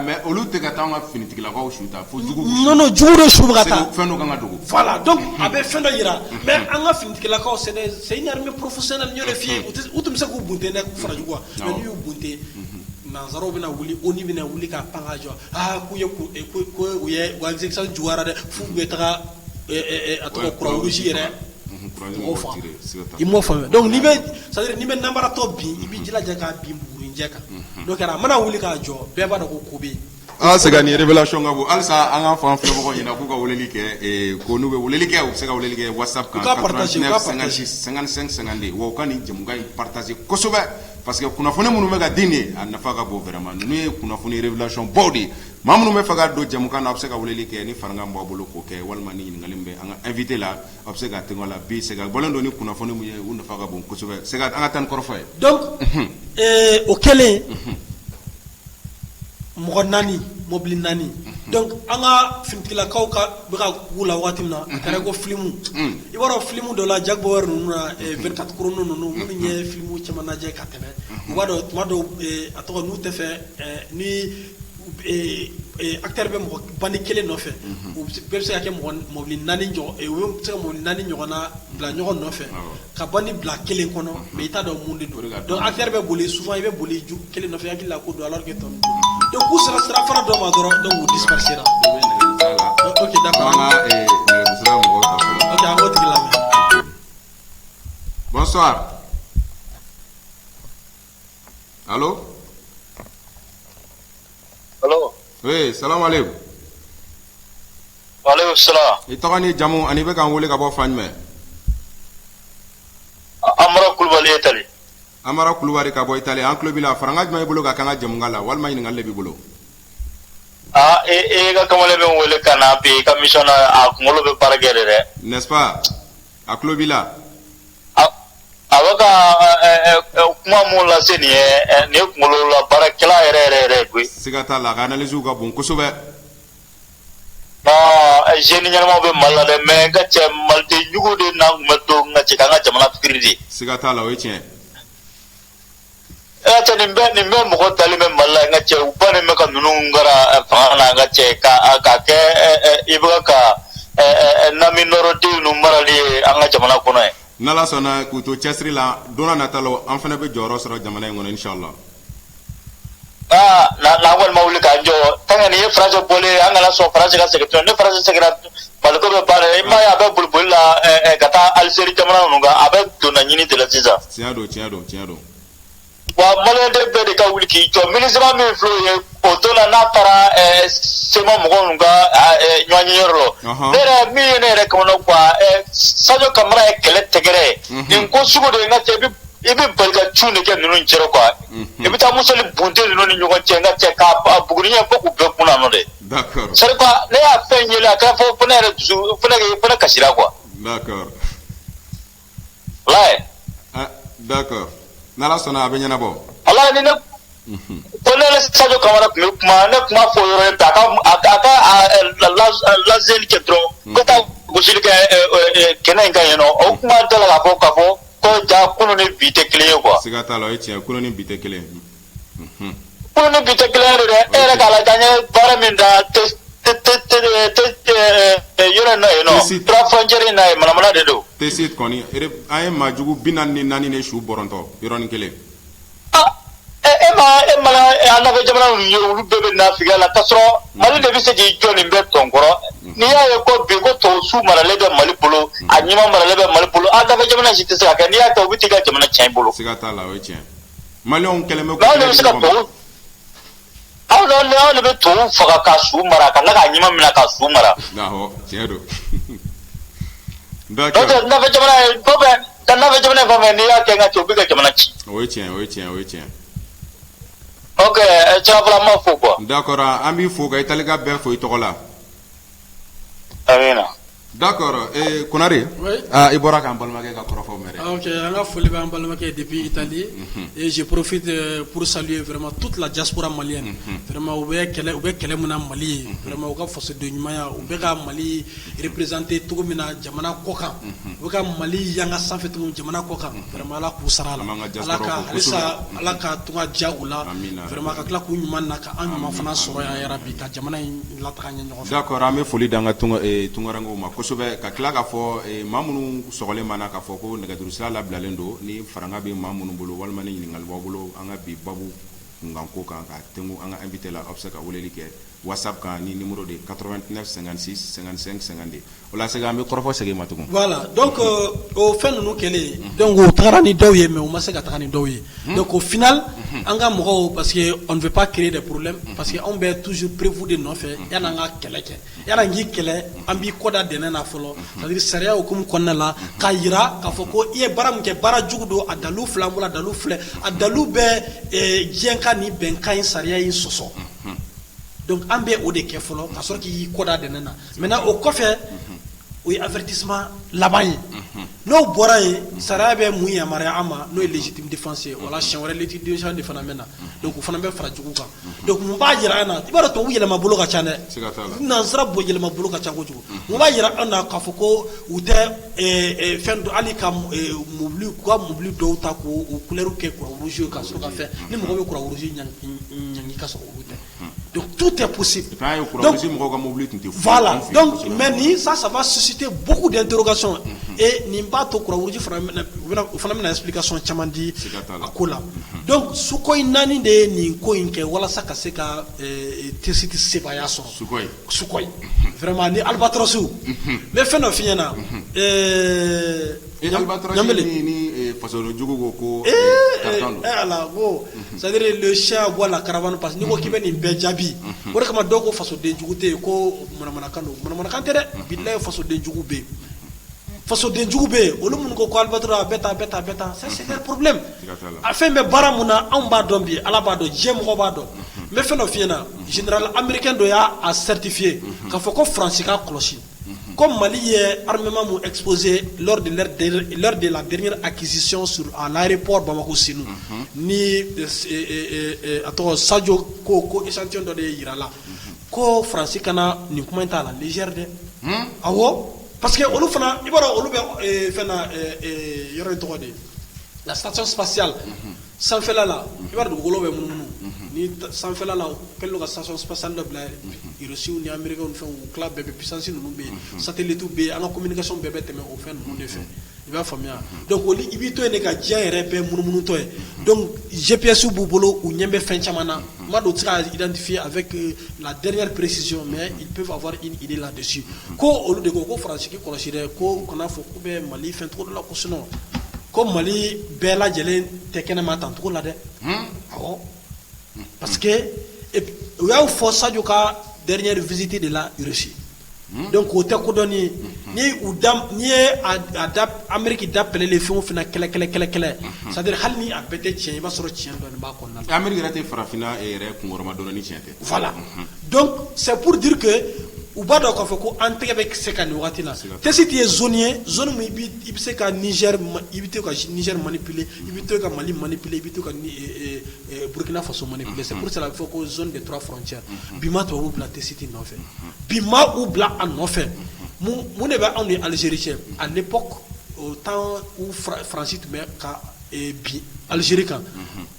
mais olu tɛ ka taa an ka finitigilakaw su ta fo jugu non jugu de su bɛ ka taa fɛn dɔ kan ka dogo voilà donc a bɛ fɛn dɔ yira mais an ka finitigilakaw c'est une armée professionnelle n y'o de f'i ye u tun bɛ se k'u bunte dɛ k'u fara jugu wa mais n'u y'u bunte nanzaraw bɛna wuli ONU bɛna wuli ka pan ka jɔ k'u ye u exécution juguyara dɛ f'u bɛ taga a tɔgɔ Croix-Rouge yɛrɛ i m'o faamuya donc n'i bɛ nanbaratɔ bin i b'i jilaja k'a bin bugurinjɛ kan donc a mana wuli k'a jɔ bɛɛ b'a dɔn ko bɛ yen c'est gagné révélation ka bon halisa an ka fan filɛbagaw ɲɛna k'u ka weleli kɛ ko n'u bɛ weleli kɛ u bɛ se ka weleli kɛ WhatsApp kan 89 56 55 50 wa u ka nin jɛmukan in partager kosɛbɛ parce que kunnafoni minnu bɛ ka di nin a nafa ka bon vraiment ninnu ye kunnafoni révélation baw de ye maa minnu bɛ fɛ ka don jɛmukan na a bɛ se ka weleli kɛ ni farigan b'a bolo k'o kɛ walima ni ɲininkali bɛ an ka invité la a bɛ se ka tɛgɛ la bi Sega bɔlen don ni kunnafoni min ye u nafa ka bon kosɛbɛ Sega an ka taa ni kɔrɔfɔ ye donc o kɛlen mɔgɔ 4 mobili 4 donc an ka finitigilakaw ka bɛ ka k'u la waati min na a kɛra ko filimu i b'a dɔn filimu dɔ la Jack Bauer ninnu na 24 kurunin ninnu minnu ye filimu caman lajɛ ka tɛmɛ u b'a dɔn tuma dɔw a tɔgɔ n'u tɛ fɛ ni acteur bɛ mɔgɔ bandi kelen nɔfɛ u bɛɛ bɛ se ka kɛ mɔbili naani ɲɔgɔn u bɛ se ka mɔbili naani ɲɔgɔnna bila ɲɔgɔn nɔfɛ ka bandi bila kelen kɔnɔ mais i t'a dɔn mun de don donc acteur bɛ boli souvent i bɛ boli ju kelen nɔfɛ hakili la ko don alors que tɔ ninnu donc k'u sera sirafara dɔ ma dɔrɔn donc u dispersera ok d'accord ok an b'o tigi lamɛn. Bonsoir. Allô? Allô? Oui, salam alaikum. Waalaikum salam. I tɔgɔ ni jamu ani bɛ k'an wele ka bɔ fan jumɛn? Amara Kulubali Italie. Amara Kulubali ka bɔ Italie. An tulo b'i la. Faranga jumɛn i bolo ka kan ka jamukan la walima ɲininkali de b'i bolo? E ka kamalen bɛ wele ka na bi ka mission na a kunkolo bɛ baara kɛ de dɛ. N'est-ce pas? A tulo b'i la. A bɛ ka kuma mun lase nin ye kunkolo la baarakɛla yɛrɛ koyi. Siga t'a la a ka analyse ka bon kosɛbɛ. Jeune ɲɛnamaw bɛ Mali la dɛ mais n ka cɛ maliden jugu de na kun bɛ to n ka cɛ k'an ka jamana pikiri de. Siga t'a la o ye tiɲɛ. Cɛ nin bɛ mɔgɔ talen bɛ Mali la n ka cɛ u ba nin bɛ ka ninnu gara fanga na n ka cɛ ka kɛ i bɛ ka nami nɔrɔden ninnu marali ye an ka jamana kɔnɔ ye. N'Ala sɔnna k'u to cɛsiri la don n'a nata la an fana bɛ jɔyɔrɔ sɔrɔ jamana in kɔnɔ inshallah. Na kɔni ma wuli k'an jɔ tant que nin ye France bɔlen an kana sɔn France ka segin tuguni ni France seginna Mali ko bɛ baara i m'a ye a bɛ boli la ka taa Algérie jamana ninnu kan a bɛ donna ɲini de la sisan. Tiɲɛ don. Wa maliyɛnden bɛɛ de ka wuli k'i jɔ ministre min filɛ ye o don na n'a taara sema mɔgɔw ninnu ka ɲɔgɔnyenyɔrɔ la ne yɛrɛ min ye ne yɛrɛ kamana quoi Sadio Kamara ye kɛlɛ tɛgɛrɛ ye nin ko sugu de n ka cɛ i bɛ bali ka cun de kɛ ninnu cɛrɛ quoi i bɛ taa Musoli Bunte ninnu ni ɲɔgɔn cɛ n ka cɛ k'a buguri ɲɛ fo k'u bɛɛ kun na nɔ dɛ. D'accord. C'est quoi ne y'a fɛn yeli a kɛra fo ne yɛrɛ dusu fo ne kasira quoi. D'accord. Walayi. D'accord. N'Ala sɔnna a bɛ ɲɛnabɔ. Walayi ni ne ko ne Sadio Kamara tun bɛ kuma ne kuma fɔ yɔrɔ in bɛɛ a ka lazeli kɛ dɔrɔn ko taa gosili kɛ kɛnɛ in kan yen nɔ o kuma tɛ la k'a fɔ ko ja kunun ni bi tɛ kelen ye quoi. Siga t'a la o ye tiɲɛ kunun ni bi tɛ kelen ye. Kunun ni bi tɛ kelen ye dɛ e yɛrɛ k'a lajɛ an ye baara min da yɔrɔ in na yen nɔ trois frontières in na yen manamana de don. Tɛsi kɔni an ye maajugu 44 de su bɔrɔntɔ yɔrɔnin kelen. E ma an nafɛ jamana ninnu ye olu bɛɛ bɛ nafigiya la k'a sɔrɔ Mali de bɛ se k'i jɔ nin bɛɛ tɔn kɔrɔ n'i y'a ye ko bi ko tɔw maralen bɛ Mali bolo a ɲuman maralen bɛ Mali bolo an nafɛ jamana si tɛ se ka kɛ n'i y'a kɛ u bɛ t'i ka jamana tiɲɛ i bolo. Siga t'a la o ye tiɲɛ. Maliyɛnw kɛlen bɛ anw de bɛ se ka tubabu anw de bɛ tubabu faga ka su mara ka tila k'a ɲuman minɛ ka su mara. Awɔ tiɲɛ don. n'o tɛ nafɛ jamana ye ko bɛɛ ka nafɛ jamana in fɛn n'i y'a kɛ n ka cɛ u bɛ ka jamana ci. O ye tiɲɛ. Ok, Tiafara ma fo quoi. D'accord, an b'i fo ka Itali ka bɛɛ fo i tɔgɔ la. Amina. D'accord, Konare. Oui. I bɔra k'an balimakɛ ka kɔrɔfɔw mɛn dɛ. Ok, an ka foli bɛ an balimakɛ depuis Italie. Et je profite pour saluer vraiment toute la diaspora malienne. Vraiment u bɛ kɛlɛ min na Mali ye. Vraiment u ka fasoden ɲumanya u bɛ ka Mali représenter cogo min na jamana kɔ kan. U bɛ ka Mali yanga sanfɛ tugun jamana kɔ kan. Vraiment Ala k'u sara a la. Ala ka to ka diya u la. Vraiment ka tila k'u ɲuman na ka an ɲuman fana sɔrɔ yan yarabi ka jamana in lataga ɲɛ ɲɔgɔn fɛ. D'accord, an bɛ foli d'an ka tungarankew ma kosɛbɛ ka tila k'a fɔ maa minnu sɔgɔlen ma na k'a fɔ ko nɛgɛjurusira labilalen don ni faranga bɛ maa minnu bolo walima ni ɲininkali b'aw bolo an ka bi babu kunkanko kan ka tɛnku an ka invité la aw bɛ se ka weleli kɛ WhatsApp kan ni numéro de 89 56 55 50 o la segin an bɛ kɔrɔfɔ segin ma tugun. Voilà donc o fɛn ninnu kɛlen donc o tagara ni dɔw ye mais o ma se ka taga ni dɔw ye. Donc au final an ka mɔgɔw parce que on ne veut pas créer des problèmes parce que anw bɛ toujours prévu de nɔfɛ yan'an ka kɛlɛ kɛ yan'an k'i kɛlɛ an b'i kɔda dɛnɛn na fɔlɔ c'est-à-dire sariya hukumu kɔnɔna la k'a yira k'a fɔ ko i ye baara min kɛ baara jugu don a dalu filɛ an bolo a dalu filɛ a dalu bɛ diɲɛka ni bɛnkan in sariya in sɔsɔ. Donc an bɛ o de kɛ fɔlɔ ka sɔrɔ k'i kɔda dɛnɛn na maintenant o kɔfɛ o ye avertissement laban ye n'o bɔra yen sariya bɛ mun yamaruya an ma n'o ye légitime défense ye wala siɲɛ wɛrɛ légitime défense de fana bɛ na donc o fana bɛ fara jugu kan donc mun b'a jira an na i b'a dɔn tubabu yɛlɛma bolo ka ca dɛ nansara yɛlɛma bolo ka ca kojugu mun b'a jira an na k'a fɔ ko u tɛ fɛn dɔ hali ka mobili ka mobili dɔw ta k'o couleur kɛ couleur rouge ka sɔrɔ ka fɛn ni mɔgɔ bɛ couleur rouge ɲangi ka sɔrɔ olu tɛ donc tout est possible donc voilà donc mais ni ça va susciter beaucoup d'interrogations et nin b'a to couleur rouge fana bɛna explication caman di a ko la donc Sukhoi 4 de ye nin ko in kɛ walasa ka se ka tesiti sebaya sɔrɔ Sukhoi vraiment ni albatros n bɛ fɛn dɔ f'i ɲɛna ni fasoden jugu ko ala ko c'est-à-dire le chien boit la caravane parce que ni ko k'i bɛ nin bɛɛ jaabi o de kama dɔw ko fasoden jugu tɛ yen ko manamanakan don manamanakan tɛ dɛ bilaye fasoden jugu bɛ yen fasoden jugu bɛ yen olu minnu ko albatros a bɛ tan c'est un problème a fɛn bɛ baara mun na anw b'a dɔn bi ala b'a dɔn diɲɛ mɔgɔ b'a dɔn n bɛ fɛn dɔ f'i ɲɛna général américain dɔ y'a certifié k'a fɔ ko France k'a kɔlɔsi ko Mali ye armement mun exposé lors de la dernière acquisition à l'aéroport Bamako-Sénou ni a tɔgɔ Sadio ko échantillon dɔ de yira la ko France kana nin kuma in t'a la légère dɛ awɔ parce que olu fana i b'a dɔn olu bɛ fɛn na yɔrɔ in tɔgɔ de la station spatiale sanfɛla la i b'a dɔn dugukolo bɛ munumunu ni sanfɛla la kɛlen don ka station spatiale dɔ bila Rusiw ni Américains ni fɛnw u tila bɛɛ bɛ puissance ninnu bɛ yen satellite bɛ yen an ka communication bɛɛ bɛ tɛmɛ o fɛn ninnu de fɛ i b'a faamuya donc olu i b'i to yen de ka diɲɛ yɛrɛ bɛɛ munumunutɔ ye donc GPS b'u bolo u ɲɛ bɛ fɛn caman na n b'a dɔn u tɛ se ka identifier avec la dernière précision mais ils peuvent avoir une idée là-dessus ko olu de ko ko France k'i kɔlɔsi dɛ ko u kana fɔ k'u bɛ Mali fɛn cogo dɔ la ko sinon ko Mali bɛɛ lajɛlen tɛ kɛnɛma tan cogo la dɛ awɔ parce que u y'a fɔ Sadio ka dernière visite de la Russie donc o tɛ ko dɔn ni ye Amérique dapɛlɛlen fɛn o fɛn na kɛlɛ c'est-à-dire hali ni a bɛɛ tɛ tiɲɛ i b'a sɔrɔ tiɲɛ dɔɔni b'a kɔnɔna la Amérique yɛrɛ tɛ farafinna yɛrɛ kunkɔrɔma dɔn ni tiɲɛ tɛ voilà donc c'est pour dire que u b'a dɔn k'a fɔ ko an tɛgɛ bɛ se ka nin wagati la test ye zone ye zone min i bɛ se ka Niger i bɛ to ka Niger manipuler i bɛ to ka Mali manipuler i bɛ to ka Burkina Faso manipuler c'est pour cela a bɛ fɔ ko zone des 3 frontières bi ma tubabu bila test nɔfɛ bi ma u bila a nɔfɛ mun de bɛ anw ni Algérie cɛ à l'époque au temps où France tun bɛ ka bi Algérie kan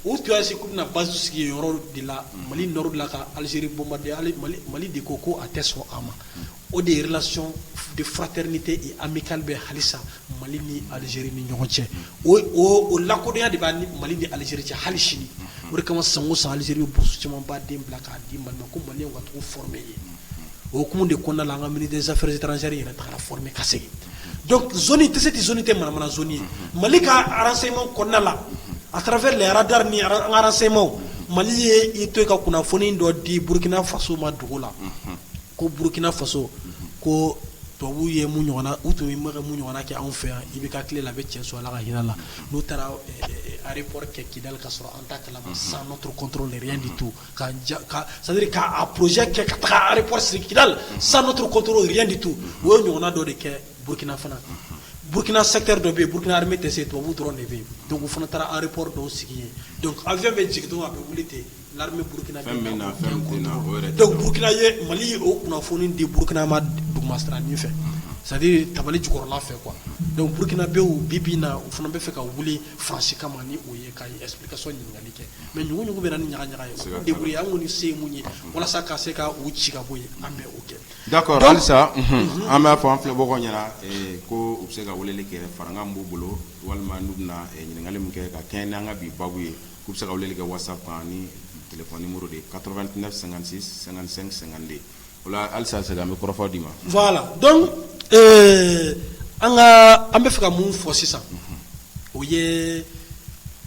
u tun y'a se k'u bɛna base sigi yɔrɔ de la Mali nord de la ka Algérie bombarder Mali de ko a tɛ sɔn a ma o de ye relation de fraternité et amicale bɛ halisa Mali ni Algérie ni ɲɔgɔn cɛ o lakodɔnya de b'a ni Mali ni Algérie cɛ hali sini o de kama san o san Algérie bɛ bourse caman ba den bila k'a di Mali ma ko Maliyɛnw ka t'u former yen o hukumu de kɔnɔna la an ka ministre des affaires étrangères yɛrɛ tagara former ka segin donc zone tɛ se ti zone tɛ manamana zone ye Mali ka renseignement kɔnɔna la à travers les radars ni an ka renseignement Mali ye i to ka kunnafoni dɔ di Burkina Faso ma dugu la ko Burkina Faso ko tubabu ye mun ɲɔgɔnna u tun bɛ mun ɲɔgɔnna kɛ anw fɛ yan i bɛ ka tile la a bɛ tiɲɛ sɔrɔ ala ka hinɛ la n'u taara aéroport kɛ Kidal ka sɔrɔ an t'a kalama sans notre contrôle rien du tout c'est-à-dire k'a projet kɛ ka taga aéroport sigi Kidal sans notre contrôle rien du tout o ye ɲɔgɔnna dɔ de kɛ Burkina fana Burkina secteur dɔ bɛ yen Burkina armée tɛ se tubabu dɔrɔn de bɛ yen donc u fana taara aéroport dɔw sigi yen donc avion bɛ jigin dɔrɔn a bɛ wuli ten l'armée Burkina donc Burkina ye Mali ye o kunnafoni di Burkina ma dugumasirannin fɛ c'est-à-dire tabali jukɔrɔla fɛ quoi donc Burkina bɛw bi na u fana bɛ fɛ ka wuli France kama ni o ye ka explication ɲininkali kɛ mais ɲugu bɛ na ni ɲagaɲaga ye o débrouiller an kɔni se ye mun ye walasa ka se ka u ci ka bɔ yen an bɛ o kɛ d'accord halisa an b'a fɔ an filɛbagaw ɲɛna ko u bɛ se ka weleli kɛ farankan b'u bolo walima n'u bɛna ɲininkali min kɛ ka kɛɲɛ n'an ka bi babu ye k'u bɛ se ka weleli kɛ WhatsApp kan ni téléphone numéro de 89 56 55 52 ola halisa se an bɛ kɔrɔfɔ d'i ma voilà donc an bɛ fɛ ka mun fɔ sisan o ye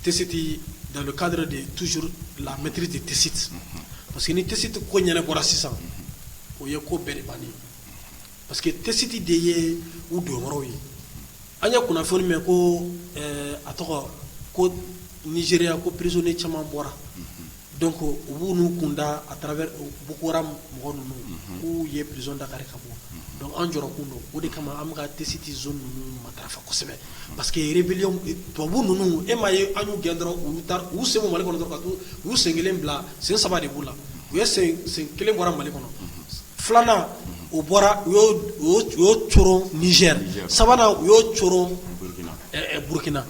TCT dans le cadre de toujours la maîtrise des TCT parce que ni TCT ko ɲɛnabɔra sisan o ye ko bɛɛ de bannen parce que TCT de ye u donyɔrɔw ye an ye kunnafoni mɛn ko a tɔgɔ ko Nigeria ko prisonnier caman bɔra donc u b'u n'u kunda à travers Boko Haram mɔgɔ ninnu k'u ye prison Dakar ka bɔ donc an jɔrɔ kun don o de kama an bɛ ka tesiti zone ninnu matarafa kosɛbɛ parce que rébellion tubabu ninnu e m'a ye an y'u gɛn dɔrɔn u taa u sen bɔ Mali kɔnɔ dɔrɔn ka to u sen kelen bila sen 3 de b'u la u ye sen kelen bɔra Mali kɔnɔ filanan o bɔra u y'o coron Niger sabanan u y'o coron Burkina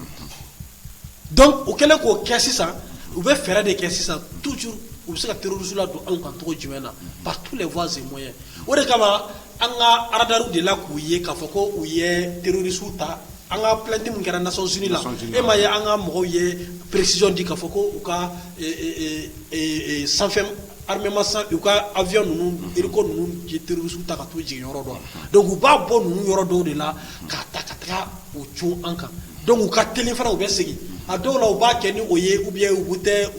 donc u kɛlen k'o kɛ sisan u bɛ fɛɛrɛ de kɛ sisan toujours u bɛ se ka terroriste la don anw kan cogo jumɛn na par tous les voies et moyens o de kama an ka radar de la k'u ye k'a fɔ ko u ye terroriste ta an ka plainte min kɛra Nations Unies la e ma ye an ka mɔgɔw ye précision di k'a fɔ ko u ka sanfɛ armement u ka avion ninnu hélico ninnu ye terroriste ta ka t'u jigin yɔrɔ dɔ donc u b'a bɔ ninnu yɔrɔ dɔw de la ka taga o cun an kan donc u ka teli fana u bɛ segin a dɔw la u b'a kɛ ni o ye ou bien u bɛ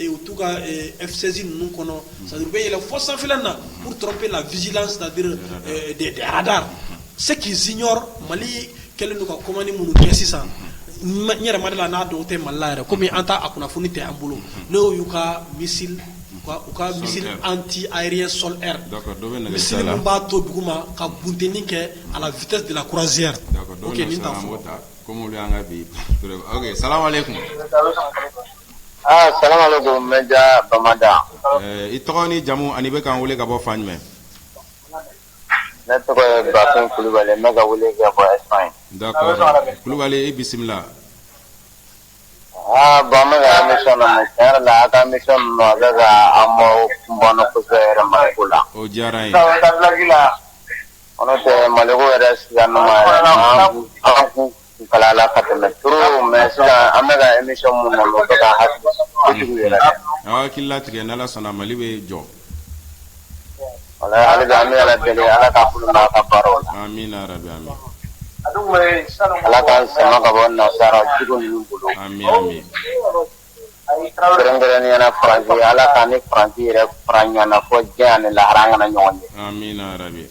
u t'u ka F16 ninnu kɔnɔ c'est-à-dire u bɛ yɛlɛ fo sanfɛla na pour tromper la vigilance c'est-à-dire des radars ceux qui ignorent Mali kɛlen don ka commande minnu kɛ sisan n yɛrɛ ma de la n'a dɔw tɛ Mali la yɛrɛ komi an ta a kunnafoni tɛ an bolo n'o y'u ka missile u ka missile anti aérien sol air missile min b'a to duguma ka buntenni kɛ à la vitesse de la croisière ok nin t'a fɔ comme olu y'an ka bi ok salamu aleykum salamu aleykum Meja Bamada i tɔgɔ ni jamu ani bɛ k'an wele ka bɔ fan jumɛn ne tɔgɔ ye Bafin Kulubali n bɛ ka wele ka bɔ Espagne d'accord Kulubali i bisimila bon n bɛ ka émission na mɛ tiɲɛ yɛrɛ la a ka émission ninnu a bɛ ka an bɔ bɔnɔ kosɛbɛ yɛrɛ Maliko la o diyara n ye n'o tɛ Maliko yɛrɛ sisan ma yɛrɛ an kun kalala ka tɛmɛ trop mais sisan an bɛ ka émission mun na o bɛ ka hakili kojugu yɛrɛ dɛ hakili latigɛ n'Ala sɔnna Mali bɛ jɔ wala hali bi an bɛ Ala deli Ala ka bolo n'a ka baaraw la amina rabi amin Ala k'an sama ka bɔ nasara jugu ninnu bolo amin amin kɛrɛnkɛrɛnnenya la Faransi Ala k'an ni Faransi yɛrɛ fara ɲɔgɔnna fɔ diɲɛ ani lahara an kana ɲɔgɔn ye amina rabi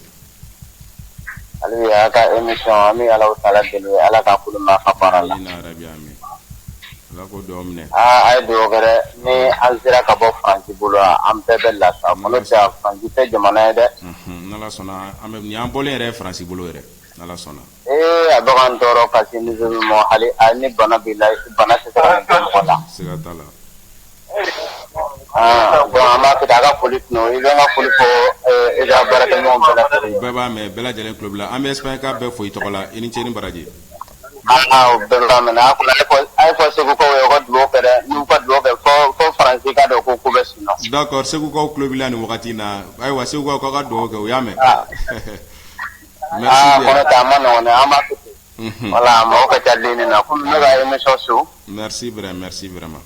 hali bi a ka émission an bɛ Ala taala deli Ala ka bolo n'a ka baara la amina rabi amin Ala ko dugawu minɛ a ye dugawu kɛ dɛ ni an sera ka bɔ Faransi bolo an bɛɛ bɛ lafiya n'o tɛ Faransi tɛ jamana ye dɛ n'Ala sɔnna an bɛ nin y'an bɔlen yɛrɛ Faransi bolo yɛrɛ n'Ala sɔnna a bɛ k'an tɔɔrɔ parce que ni hali ni bana b'i la bana tɛ se ka kɛ mɔgɔ la siga t'a la bon an b'a fɛ a ka foli tunu i bɛ n ka foli fɔ i ka baarakɛɲɔgɔnw bɛɛ lajɛlen bɛɛ b'a mɛn bɛɛ lajɛlen tulo bila an bɛ Espagne ka bɛɛ fo i tɔgɔ la i ni ce ni baraji o bɛɛ b'a mɛn a ye fɔ segukaw ye u ka dugawu kɛ dɛ n'u ka dugawu kɛ fo Faransi ka dɔn ko bɛ sunɔgɔ d'accord segukaw tulo b'i la nin wagati in na ayiwa segukaw k'aw ka dugawu kɛ u y'a mɛn merci bien kɔnɔ tɛ a ma nɔgɔn dɛ an b'a fɛ ten voilà mɔgɔ ka ca lenni na komi ne ka émission so merci vraiment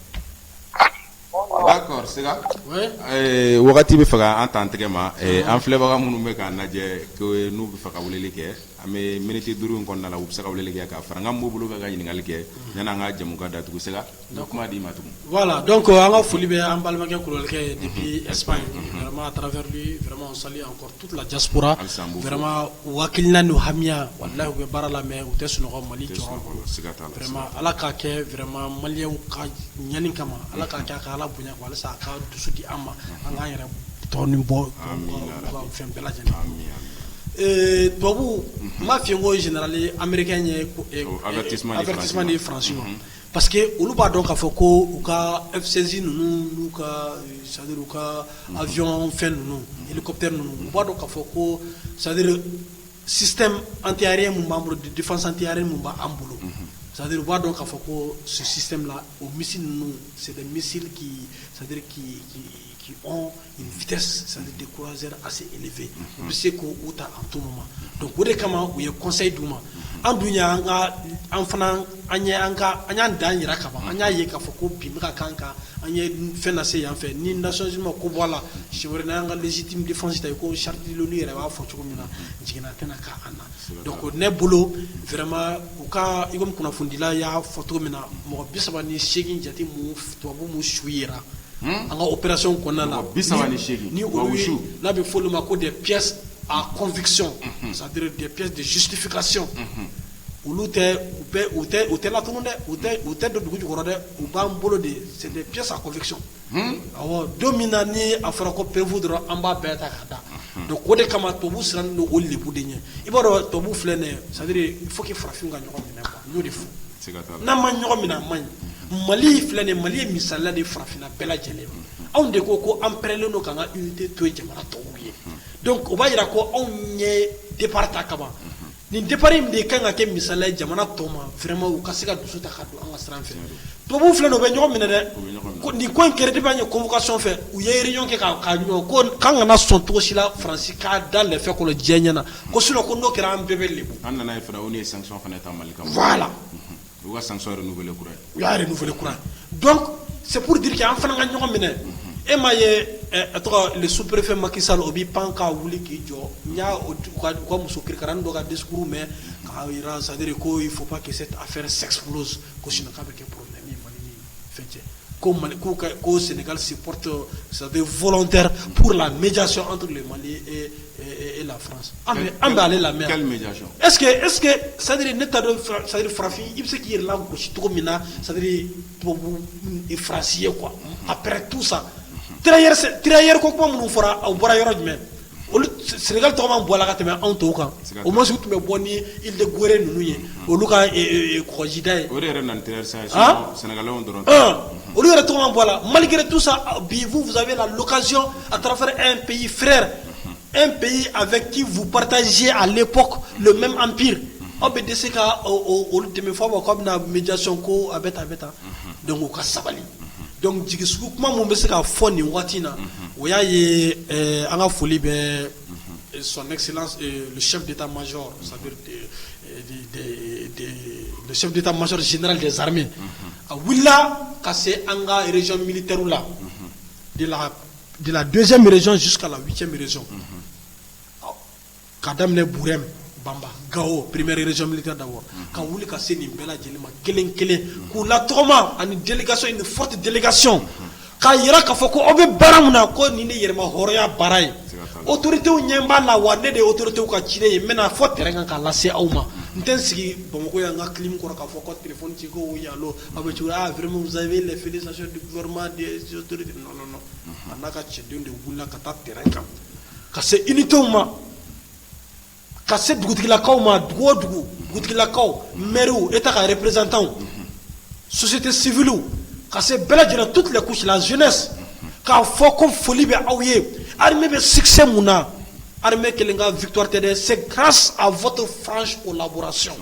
d'accord Sega wagati bɛ fɛ ka an ta an tɛgɛ ma an filɛbaga minnu bɛ k'an lajɛ n'u bɛ fɛ ka weleli kɛ an bɛ miniti 5 in kɔnɔna la u bɛ se ka weleli kɛ ka fara n ka mɔgɔw bolo bɛ ka ɲininkali kɛ yanni an ka jamu ka datugu Sega n bɛ kuma d'i ma tugun voilà donc an ka foli bɛ an balimakɛ Kulubalikɛ ye depuis Espagne vraiment à travers lui vraiment on salue encore toute la diaspora vraiment u hakilina n'u hamiya walahi u bɛ baara la mais u tɛ sunɔgɔ Mali jɔyɔrɔ vraiment Ala k'a kɛ vraiment maliyɛnw ka ɲani kama Ala k'a kɛ a ka Ala bonya walasa a ka dusu di an ma an k'an yɛrɛ tɔ ni bɔ ka fɛn bɛɛ lajɛlen tubabu n b'a f'i ye n ko général américain ye avertissement de Faransi ma parce que olu b'a dɔn k'a fɔ ko u ka F16 ninnu n'u ka c'est-à-dire u ka avion fɛn ninnu hélicoptère ninnu u b'a dɔn k'a fɔ ko c'est-à-dire système antiaérien mun b'an bolo de défense antiaérienne mun b'an bolo c'est-à-dire u b'a dɔn k'a fɔ ko ce système là o missile ninnu c'est des missiles qui c'est-à-dire qui ont une vitesse c'est-à-dire de croisière assez élevée u bɛ se k'o ta en tout moment donc o de kama u ye conseil d'u ma an dun y'an ka an fana an y'an dan yira ka ban an y'a ye k'a fɔ ko bi bɛ ka kan kan an ye fɛn lase yan fɛ ni Nations Unies ma ko bɔ a la si wɛrɛ n'an ka légitime défense ta ko charte de l'ONU yɛrɛ b'a fɔ cogo min na jiginna tɛna k'an na donc ne bolo vraiment u ka i komi kunnafonidila y'a fɔ cogo min na mɔgɔ 38 jate mun tubabu mun su yira an ka opération kɔnɔna la ni olu n'a bɛ fɔ olu ma ko des pièces à conviction c'est-à-dire des pièces de justification olu tɛ u tɛ latunu dɛ u tɛ don dugu jukɔrɔ dɛ u b'an bolo de c'est des pièces à conviction awɔ don min na ni a fɔra ko PV dɔrɔn an b'a bɛɛ ta k'a da donc o de kama tubabu siran no o lebu de ɲɛ i b'a dɔn tubabu filɛ nin ye c'est à dire il faut que farafin ka ɲɔgɔn minɛ quoi n'o de fɔ n'a ma ɲɔgɔn minɛ a man ɲi Mali filɛ nin ye Mali ye misaliya de farafinna bɛɛ lajɛlen anw de ko an pɛrɛnlen don k'an ka unité to ye jamana tɔw ye donc o b'a jira ko anw ye départ ta kaban nin départ in de kan ka kɛ misaliya ye jamana tɔw ma vraiment u ka se ka dusu ta ka don an ka siran fɛ tubabu filɛ nin u bɛ ɲɔgɔn minɛ dɛ nin ko in kɛra depuis an ye convocation fɛ u ye réunion kɛ ka ɲɔgɔn ko k'an kana sɔn cogo si la Faransi k'a da lɛfɛ kɔnɔ diɲɛ ɲɛna ko sinon ko n'o kɛra an bɛɛ bɛ lebu an nana ye fana o ni ye sanction fana ta Mali kan voilà u ka sanction renouvelée kura u y'a renouvelé kura donc c'est pour dire que an fana ka ɲɔgɔn minɛ e ma ye tɔgɔ le sous-préfet Macky Sall o bi pan ka wuli k'i jɔ n y'a u ka muso kirikaranni dɔ ka discours mɛn k'a yira c'est-à-dire ko il faut pas que cette affaire s'explose ko sinon k'a bɛ kɛ problème ye Mali ni fɛn cɛ ko Mali ko Sénégal supporte c'est-à-dire volontaire pour la médiation entre le Mali et la France an bɛ ale lamɛn quelle médiation est-ce que c'est-à-dire ne t'a dɔn c'est-à-dire farafin i bɛ se k'i yɛrɛ lagosi cogo min na c'est-à-dire tubabu Faransi ye quoi après tout ça tirailleur ko kuma minnu fɔra aw bɔra yɔrɔ jumɛn olu Sénégal tɔgɔ man bɔ a la ka tɛmɛ anw tɔw kan au moins u tun bɛ bɔ ni île de Gorée ninnu ye olu ka kɔgɔjida ye o de yɛrɛ nana tirailleur sa ye Sénégalais dɔrɔn olu yɛrɛ tɔgɔ man bɔ a la malgré tout ça vous avez l'occasion à travers un pays frère un pays avec qui vous partagez à l'époque le même empire aw bɛ dɛsɛ ka olu dɛmɛ fɔ aw k'a bɛna médiation ko a bɛ tan donc u ka sabali donc jigisugu kuma mun bɛ se ka fɔ nin waati na o y'a ye an ka foli bɛ son excellence le chef d'état-major c'est-à-dire le chef d'état-major général des armées a wulila ka se an ka région militaire la de la deuxième région jusqu'à la 8e région ka daminɛ Burem Bamba Gao première région militaire d'abord ka wuli ka se nin bɛɛ lajɛlen ma kelen kelen k'u la tɔgɔma ani délégation une forte délégation k'a yira k'a fɔ ko aw bɛ baara min na ko nin de yɛrɛma hɔrɔnya baara ye autorités ɲɛ b'a la wa ne de ye autorités ka ciden ye n bɛna fɔ terrain kan k'a lase aw ma n tɛ n sigi Bamakɔ yan n ka clim kɔrɔ k'a fɔ ko téléphone ci ko oui allo aw bɛ cogo vraiment vous avez les félicitations du gouvernement des autorités non a n'a ka cɛdenw de wulila ka taa terrain kan ka se unités ma ka se dugutigilakaw ma dugu o dugu dugutigilakaw maires état ka représentants société civile ka se bɛɛ lajɛlen toutes les couches la jeunesse k'a fɔ ko foli bɛ aw ye armée bɛ succès mun na armée kelen ka victoire tɛ dɛ c'est grâce à votre franche collaboration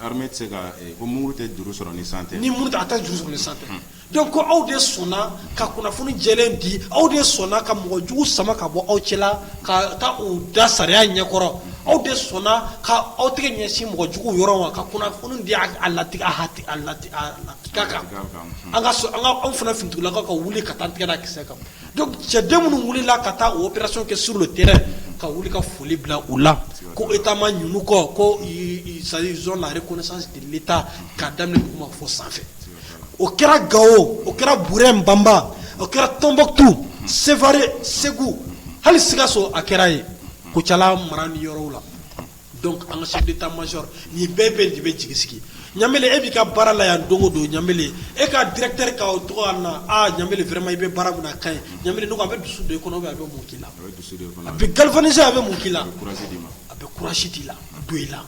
armée tɛ se ka ko muru tɛ juru sɔrɔ ni san tɛ ni muru tɛ a tɛ juru sɔrɔ ni san tɛ donc ko aw de sɔnna ka kunnafoni jɛlen di aw de sɔnna ka mɔgɔ jugu sama ka bɔ aw cɛla ka taa u da sariya ɲɛkɔrɔ aw de sɔnna ka aw tɛgɛ ɲɛsin mɔgɔ jugu yɔrɔ ma ka kunnafoni di a latigɛ kan an ka anw fana finitugulakaw ka wuli ka taa tigɛ da kisɛ kan donc cɛden minnu wulila ka taa o opération kɛ sur le terrain ka wuli ka foli bila u la ko état ma ɲunu kɔ ko ils ont la reconnaissance de l'état k'a daminɛ duguma fɔ sanfɛ o kɛra Gao o kɛra Burem Bamba o kɛra Tombouctou Sévaré Ségou hali Sikaso a kɛra ye Kucala mara ni yɔrɔw la donc an ka chef d'état-major nin bɛɛ bɛ jigi sigi Ɲambele e b'i ka baara la yan don o don Ɲambele e ka directeur ka o tɔgɔ na Ɲambele vraiment i bɛ baara min na a ka ɲi Ɲambele donc a bɛ dusu don i kɔnɔ a bɛ mun k'i la a bɛ galvaniser a bɛ mun k'i la a bɛ courage d'i la don i la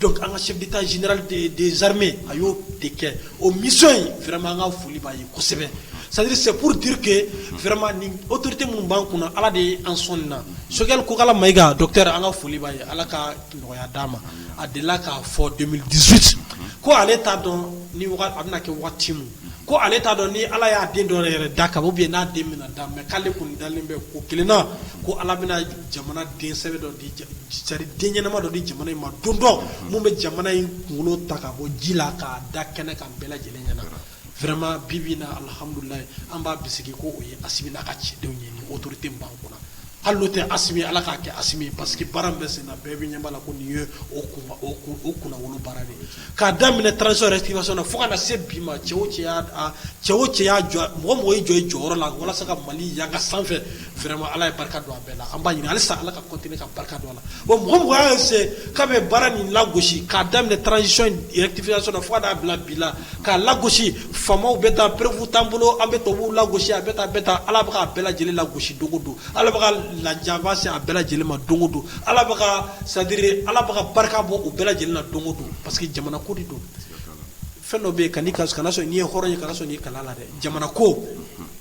donc an ka chef d'état général des armées a y'o de kɛ o mission in vraiment an ka foli b'a ye kosɛbɛ c'est-à-dire c'est pour dire que vraiment ni autorité minnu b'an kunna ala de ye an sɔn nin na Sogɛl Kokala Mayiga docteur an ka foli b'a ye ala ka nɔgɔya d'a ma a delila k'a fɔ 2018 ko ale t'a dɔn ni a bɛna kɛ waati min ko ale t'a dɔn ni ala y'a den dɔ yɛrɛ da ka ou bien n'a den bɛna da mais k'ale kɔni dalen bɛ ko kelen na ko ala bɛna jamana den sɛbɛ dɔ di c'est-à-dire den ɲɛnama dɔ di jamana in ma don dɔ mun bɛ jamana in kunkolo ta ka bɔ ji la k'a da kɛnɛ kan bɛɛ lajɛlen ɲɛna vraiment bibi na alhamdulilayi an b'a bisigi ko o ye Asimi n'a ka cɛdenw ye ni autorité min b'an kunna hali n'o tɛ Asimi ala k'a kɛ Asimi parce que baara min bɛ sen na bɛɛ bɛ ɲɛ b'a la ko nin ye o kunnawolo baara de ye k'a daminɛ transition restitution na fo ka na se bi ma cɛ o cɛ y'a jɔ mɔgɔ y'i jɔ i jɔyɔrɔ la walasa ka Mali yanga sanfɛ vraiment ala ye barika don a bɛɛ la an b'a ɲini halisa ala ka continuer ka barika don a la bon mɔgɔ y'a essayer k'a bɛ baara nin lagosi k'a daminɛ transition rectification na fo ka n'a bila bi la k'a lagosi faamaw bɛ taa preuve t'an bolo an bɛ tubabuw lagosi a bɛ taa ala bɛ k'a bɛɛ lajɛlen lagosi don o don ala bɛ ka lajaba se a bɛɛ lajɛlen ma don o don ala bɛ ka c'est-à-dire ala bɛ ka barika bɔ o bɛɛ lajɛlen na don o don parce que jamana ko de don fɛn dɔ bɛ yen kana sɔn n'i ye hɔrɔn ye kana sɔn n'i kala la dɛ jamana ko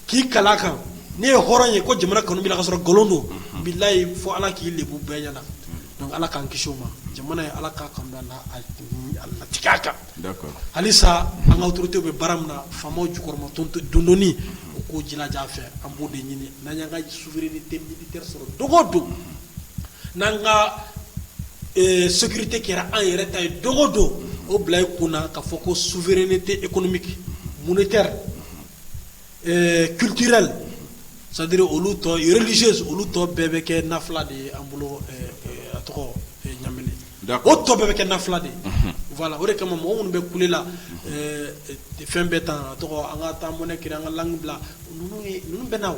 k'i kala kan n'i ye hɔrɔn ye ko jamana kanu b'i la ka sɔrɔ nkalon don bilayi fo ala k'i lebu bɛɛ ɲɛna donc ala k'an kisi o ma jamana ye ala k'a kanu a tigɛ a kan halisa an ka autorité bɛ baara min na faamaw jukɔrɔma dondonni o k'o jilaja a fɛ an b'o de ɲini n'an y'an ka souveraineté militaire sɔrɔ dogo o don n'an ka sécurité kɛra an yɛrɛ ta ye dogo o don o bila i kunna k'a fɔ ko souveraineté économique monétaire culturelle c'est-à-dire olu tɔ religieuse olu tɔ bɛɛ bɛ kɛ nafila de ye an bolo a tɔgɔ ɲamini o tɔ bɛɛ bɛ kɛ nafila de ye voilà o de kama mɔgɔ minnu bɛ kule la fɛn bɛɛ tan a tɔgɔ an ka taa monnaie créer an ka langue bila ninnu bɛ na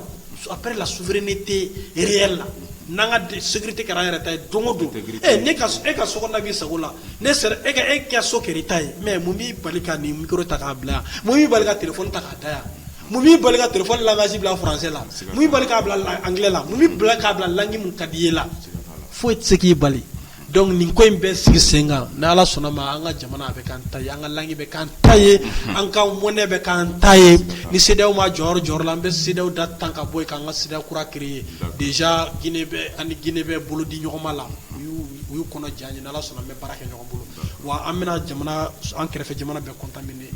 après la souveraineté réelle la n'an ka sécurité kɛra an yɛrɛ ta ye don o don e ka so kɔnɔna b'i sago la ne sera e ka so kɛra i ta ye mais mun b'i bali ka nin micro ta k'a bila yan mun b'i bali ka téléphone ta k'a da yan mun b'i bali ka téléphone langage bila français la mun b'i bali k'a bila anglais la mun b'i bali k'a bila langue mun ka di ye la foyi tɛ se k'i bali donc nin ko in bɛɛ sigi sen kan ni ala sɔnna ma an ka jamana bɛ k'an ta ye an ka langue bɛ k'an ta ye an ka monnaie bɛ k'an ta ye ni CEDEAO ma jɔyɔrɔ la an bɛ CEDEAO da tan ka bɔ yen k'an ka CEDEAO kura créer déjà Guinée bɛ bolo di ɲɔgɔn ma la u y'u kɔnɔ ja ɲini ala sɔnna an bɛ baara kɛ ɲɔgɔn bolo wa an bɛna jamana an kɛrɛfɛ jamana bɛɛ contaminer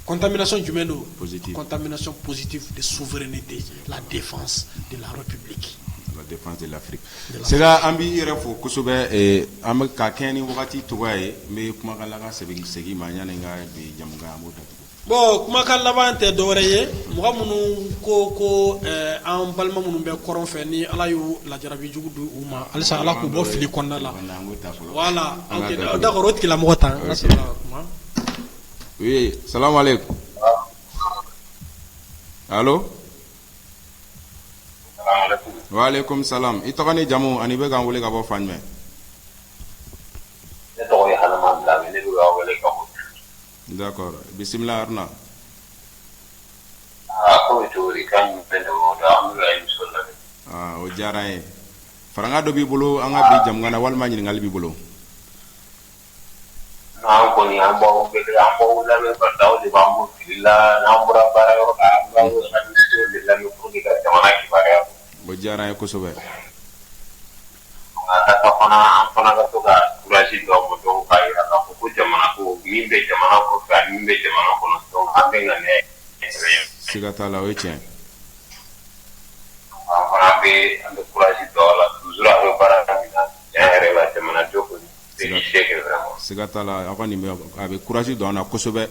contamination jumɛn don contamination positive de souveraineté la défense de la République la défense de l'Afrique sega an b'i yɛrɛ fo kosɛbɛ an bɛ ka kɛɲɛ ni wagati cogoya ye n bɛ kumakan laban segin ma yanni n ka bi jamu kan an b'o datugu bon kumakan laban tɛ dɔwɛrɛ ye mɔgɔ minnu ko an balima minnu bɛ kɔrɔn fɛ ni ala y'u lajarabi jugu di u ma halisa ala k'u bɔ fili kɔnɔna la voilà d'accord o tigilamɔgɔ ta an ka se ka kuma oui salam alaikum allo wa alaikum salam i tɔgɔ ni jamu ani bɛ k'an wele ka bɔ fan jumɛn ne tɔgɔ ye Halama Dramé ne bɛ k'an wele ka bɔ d'accord bisimila Haruna ko cogo di kan bɛ ne wele an bɛ ka émission lamɛn o diyara n ye faranga dɔ b'i bolo an ka bi jamu kan na walima ɲininkali b'i bolo n'an kɔni an b'aw lamɛn ka da o de b'an bɔ fili la n'an bɔra baara yɔrɔ la an b'aw émission de lamɛn pour que ka jamana kibaruya o diyara n ye kosɛbɛ an fana ka to ka courage dɔ bɔ dɔw k'a yira k'a fɔ ko jamana ko min bɛ jamana kɔfɛ ani min bɛ jamana kɔnɔ donc an bɛ ka ne siga t'a la o ye tiɲɛ an fana an bɛ courage dɔ la toujours a bɛ baara min na tiɲɛ yɛrɛ la jamana jɔ kɔni c'est échec vraiment siga t'a la a kɔni a bɛ courage don an na kosɛbɛ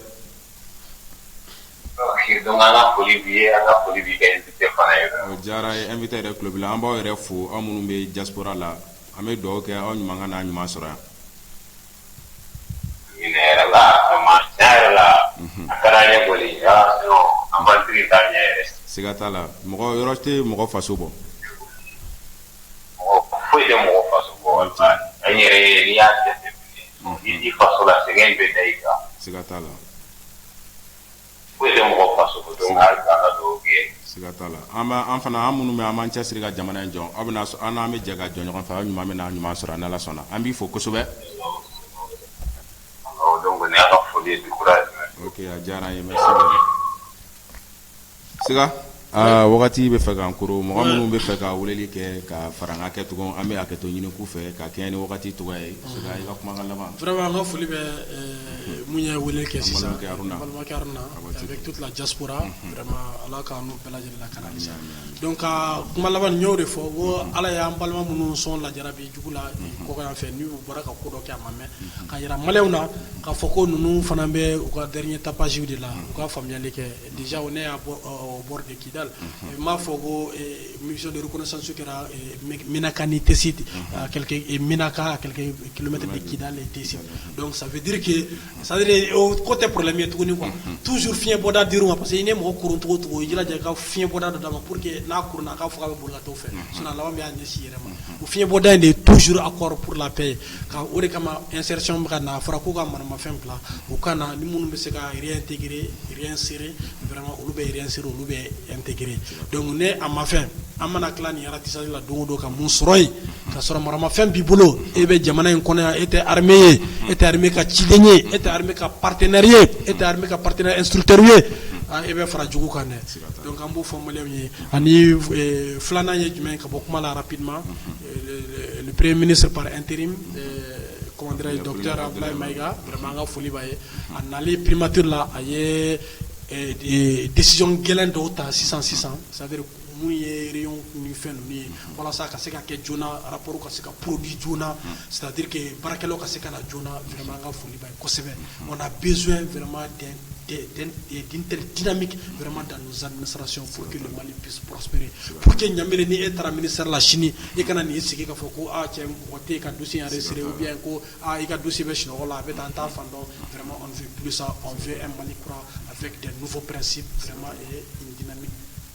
donc an ka foli b'i ye an ka foli b'i kɛ invité fana ye o diyara ye invité yɛrɛ tulo b'i la an b'aw yɛrɛ fo aw minnu bɛ diaspora la an bɛ dugawu kɛ aw ɲuman ka n'a ɲuman sɔrɔ yan ɲinɛ yɛrɛ la vraiment tiɲɛ yɛrɛ la a ka d'an ye kɔni an b'an sigi k'a ɲɛ yɛrɛ siga t'a la mɔgɔ yɔrɔ tɛ mɔgɔ faso bɔ foyi tɛ mɔgɔ faso bɔ an yɛrɛ ye n'i y'a jateminɛ i faso la sɛgɛn bɛ da i kan siga t'a la foyi tɛ mɔgɔ faso bɔ donc hali k'an ka dugawu kɛ siga t'a la an fana an minnu bɛ an b'an cɛsiri ka jamana in jɔ aw bɛna an n'an bɛ jɛ ka jɔ ɲɔgɔn fɛ aw ɲuman bɛna ɲuman sɔrɔ n'ala sɔnna an b'i fo kosɛbɛ donc ne y'a ka foli ye du courage ok a diyara an ye merci bien siga wagati bɛ fɛ k'an koro mɔgɔ minnu bɛ fɛ ka weleli kɛ ka fara an ka kɛcogo an bɛ hakɛto ɲini k'u fɛ ka kɛɲɛ ni wagati cogoya ye siga i ka kumakan laban vraiment an ka foli bɛ mun ye weleli kɛ sisan balimakɛ Haruna avec toute la diaspora vraiment ala ka n'u bɛɛ lajɛlen lakana halisa donc ka kuma laban n y'o de fɔ ko ala y'an balima minnu sɔn lajarabi jugu la kɔkɔ yan fɛ n'u bɔra ka ko dɔ kɛ a ma mɛn ka yira maliyɛnw na k'a fɔ ko ninnu fana bɛ u ka dernier tapage de la u ka faamuyali kɛ déjà ne y'a au bord de Kidal m'a fɔ ko mission de reconnaissance kɛra Menaka ni Tessit à quelques kilomètres de Kidal et Tessit donc ça veut dire que ça veut dire au côté problème tuguni quoi toujours fiɲɛ bɔda dir'u ma parce que ne mɔgɔ kurun cogo cogo i jilaja i ka fiɲɛ bɔda dɔ d'a ma pour que n'a kurunna a k'a fɔ k'a bɛ boli ka t'o fɛ sinon laban bɛ y'a ɲɛsin yɛrɛ ma o fiɲɛ bɔda in de toujours accord pour la paix ka o de kama insertion bɛ ka na a fɔra ko ka maramafɛn bila u ka na ni minnu bɛ se ka réintégrer réinsérer vraiment olu bɛ réinsérer olu bɛ intégrer donc ne a ma fɛn amana kila ni ratissage la dongo ka mun sɔrɔ yen ka sɔrɔ maramafɛn b'i bolo e bɛ jamana in kɔnɔ yan e tɛ armée ye e tɛ armée ka ciden ye e tɛ armée ka partenaire ye e tɛ armée ka partenaire instructeur ye e bɛ fara jugu kan dɛ donc an b'o fɔ maliyɛnw ye ani filanan ye jumɛn ka bɔ kuma la rapidement le premier ministre par intérim comment dirais-je docteur Abdoulaye Maïga vraiment an ka foli b'a ye a nali primature la a ye décision gɛlɛn dɔw ta sisan c'est-à-dire mun ye rayon ni fɛn ninnu ye walasa ka se ka kɛ joona rapport ka se ka produit joona c'est-à-dire que baarakɛlaw ka se ka na joona vraiment an ka foli b'a ye kosɛbɛ on a besoin vraiment d'une telle dynamique vraiment dans nos administrations pour que le Mali puisse prospérer pour que Ɲamere ni e taara ministère la sini e kana nin sigi ka fɔ ko cɛ mɔgɔ tɛ ka dossier enregistré ou bien ko i ka dossier bɛ sunɔgɔ la a bɛ tan t'a fan dɔn vraiment on ne veut plus ça on veut un Mali courant avec des nouveaux principes vraiment et une dynamique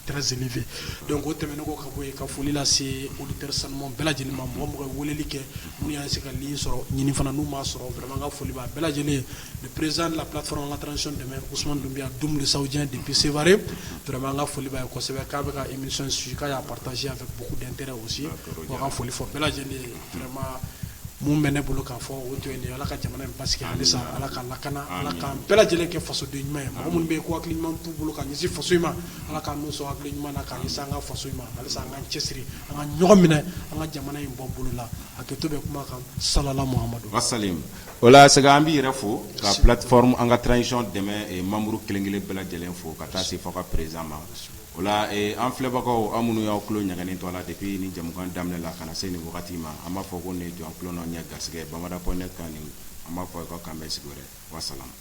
très élevé donc o tɛmɛnen ko ka bɔ yen ka foli lase auditeur sanuman bɛɛ lajɛlen ma mɔgɔ mɔgɔ ye weleli kɛ minnu y'a se ka ligne sɔrɔ ɲini fana n'u m'a sɔrɔ vraiment ka foli b'a bɛɛ lajɛlen le président de la plateforme la transition demain Ousmane Doumbia Doum le Saoudien depuis Sévaré vraiment ka foli b'a ye kosɛbɛ k'a bɛ ka émission suivre k'a y'a partagé avec beaucoup d'intérêt aussi wa ka foli fɔ bɛɛ lajɛlen vraiment mun bɛ ne bolo k'a fɔ o to ye nin ala ka jamana in basigi halisa ala ka lakana ala k'an bɛɛ lajɛlen kɛ fasoden ɲuman ye mɔgɔ minnu bɛ yen ko hakili ɲuman t'u bolo ka ɲɛsin faso in ma ala k'an n'u sɔn hakili ɲuman na k'a ɲɛsin an ka faso in ma halisa an k'an cɛsiri an ka ɲɔgɔn minɛ an ka jamana in bɔ bolo la hakɛto bɛ kuma kan salala muhamadu wasalim o la sɛgɛ an b'i yɛrɛ fo ka plateforme an ka transition dɛmɛ membre kelen-kelen bɛɛ lajɛlen fo ka taa se fɔ ka président ma o la an filɛbagaw an minnu y'aw tulo ɲagalen to a la depuis ni jamukan daminɛ la ka na se nin wagati ma an b'a fɔ ko nin ye jɔn tulo n'aw ɲɛ garisɛgɛ bamada.net kan nin an b'a fɔ aw ka kan bɛn sigi wɛrɛ wasalam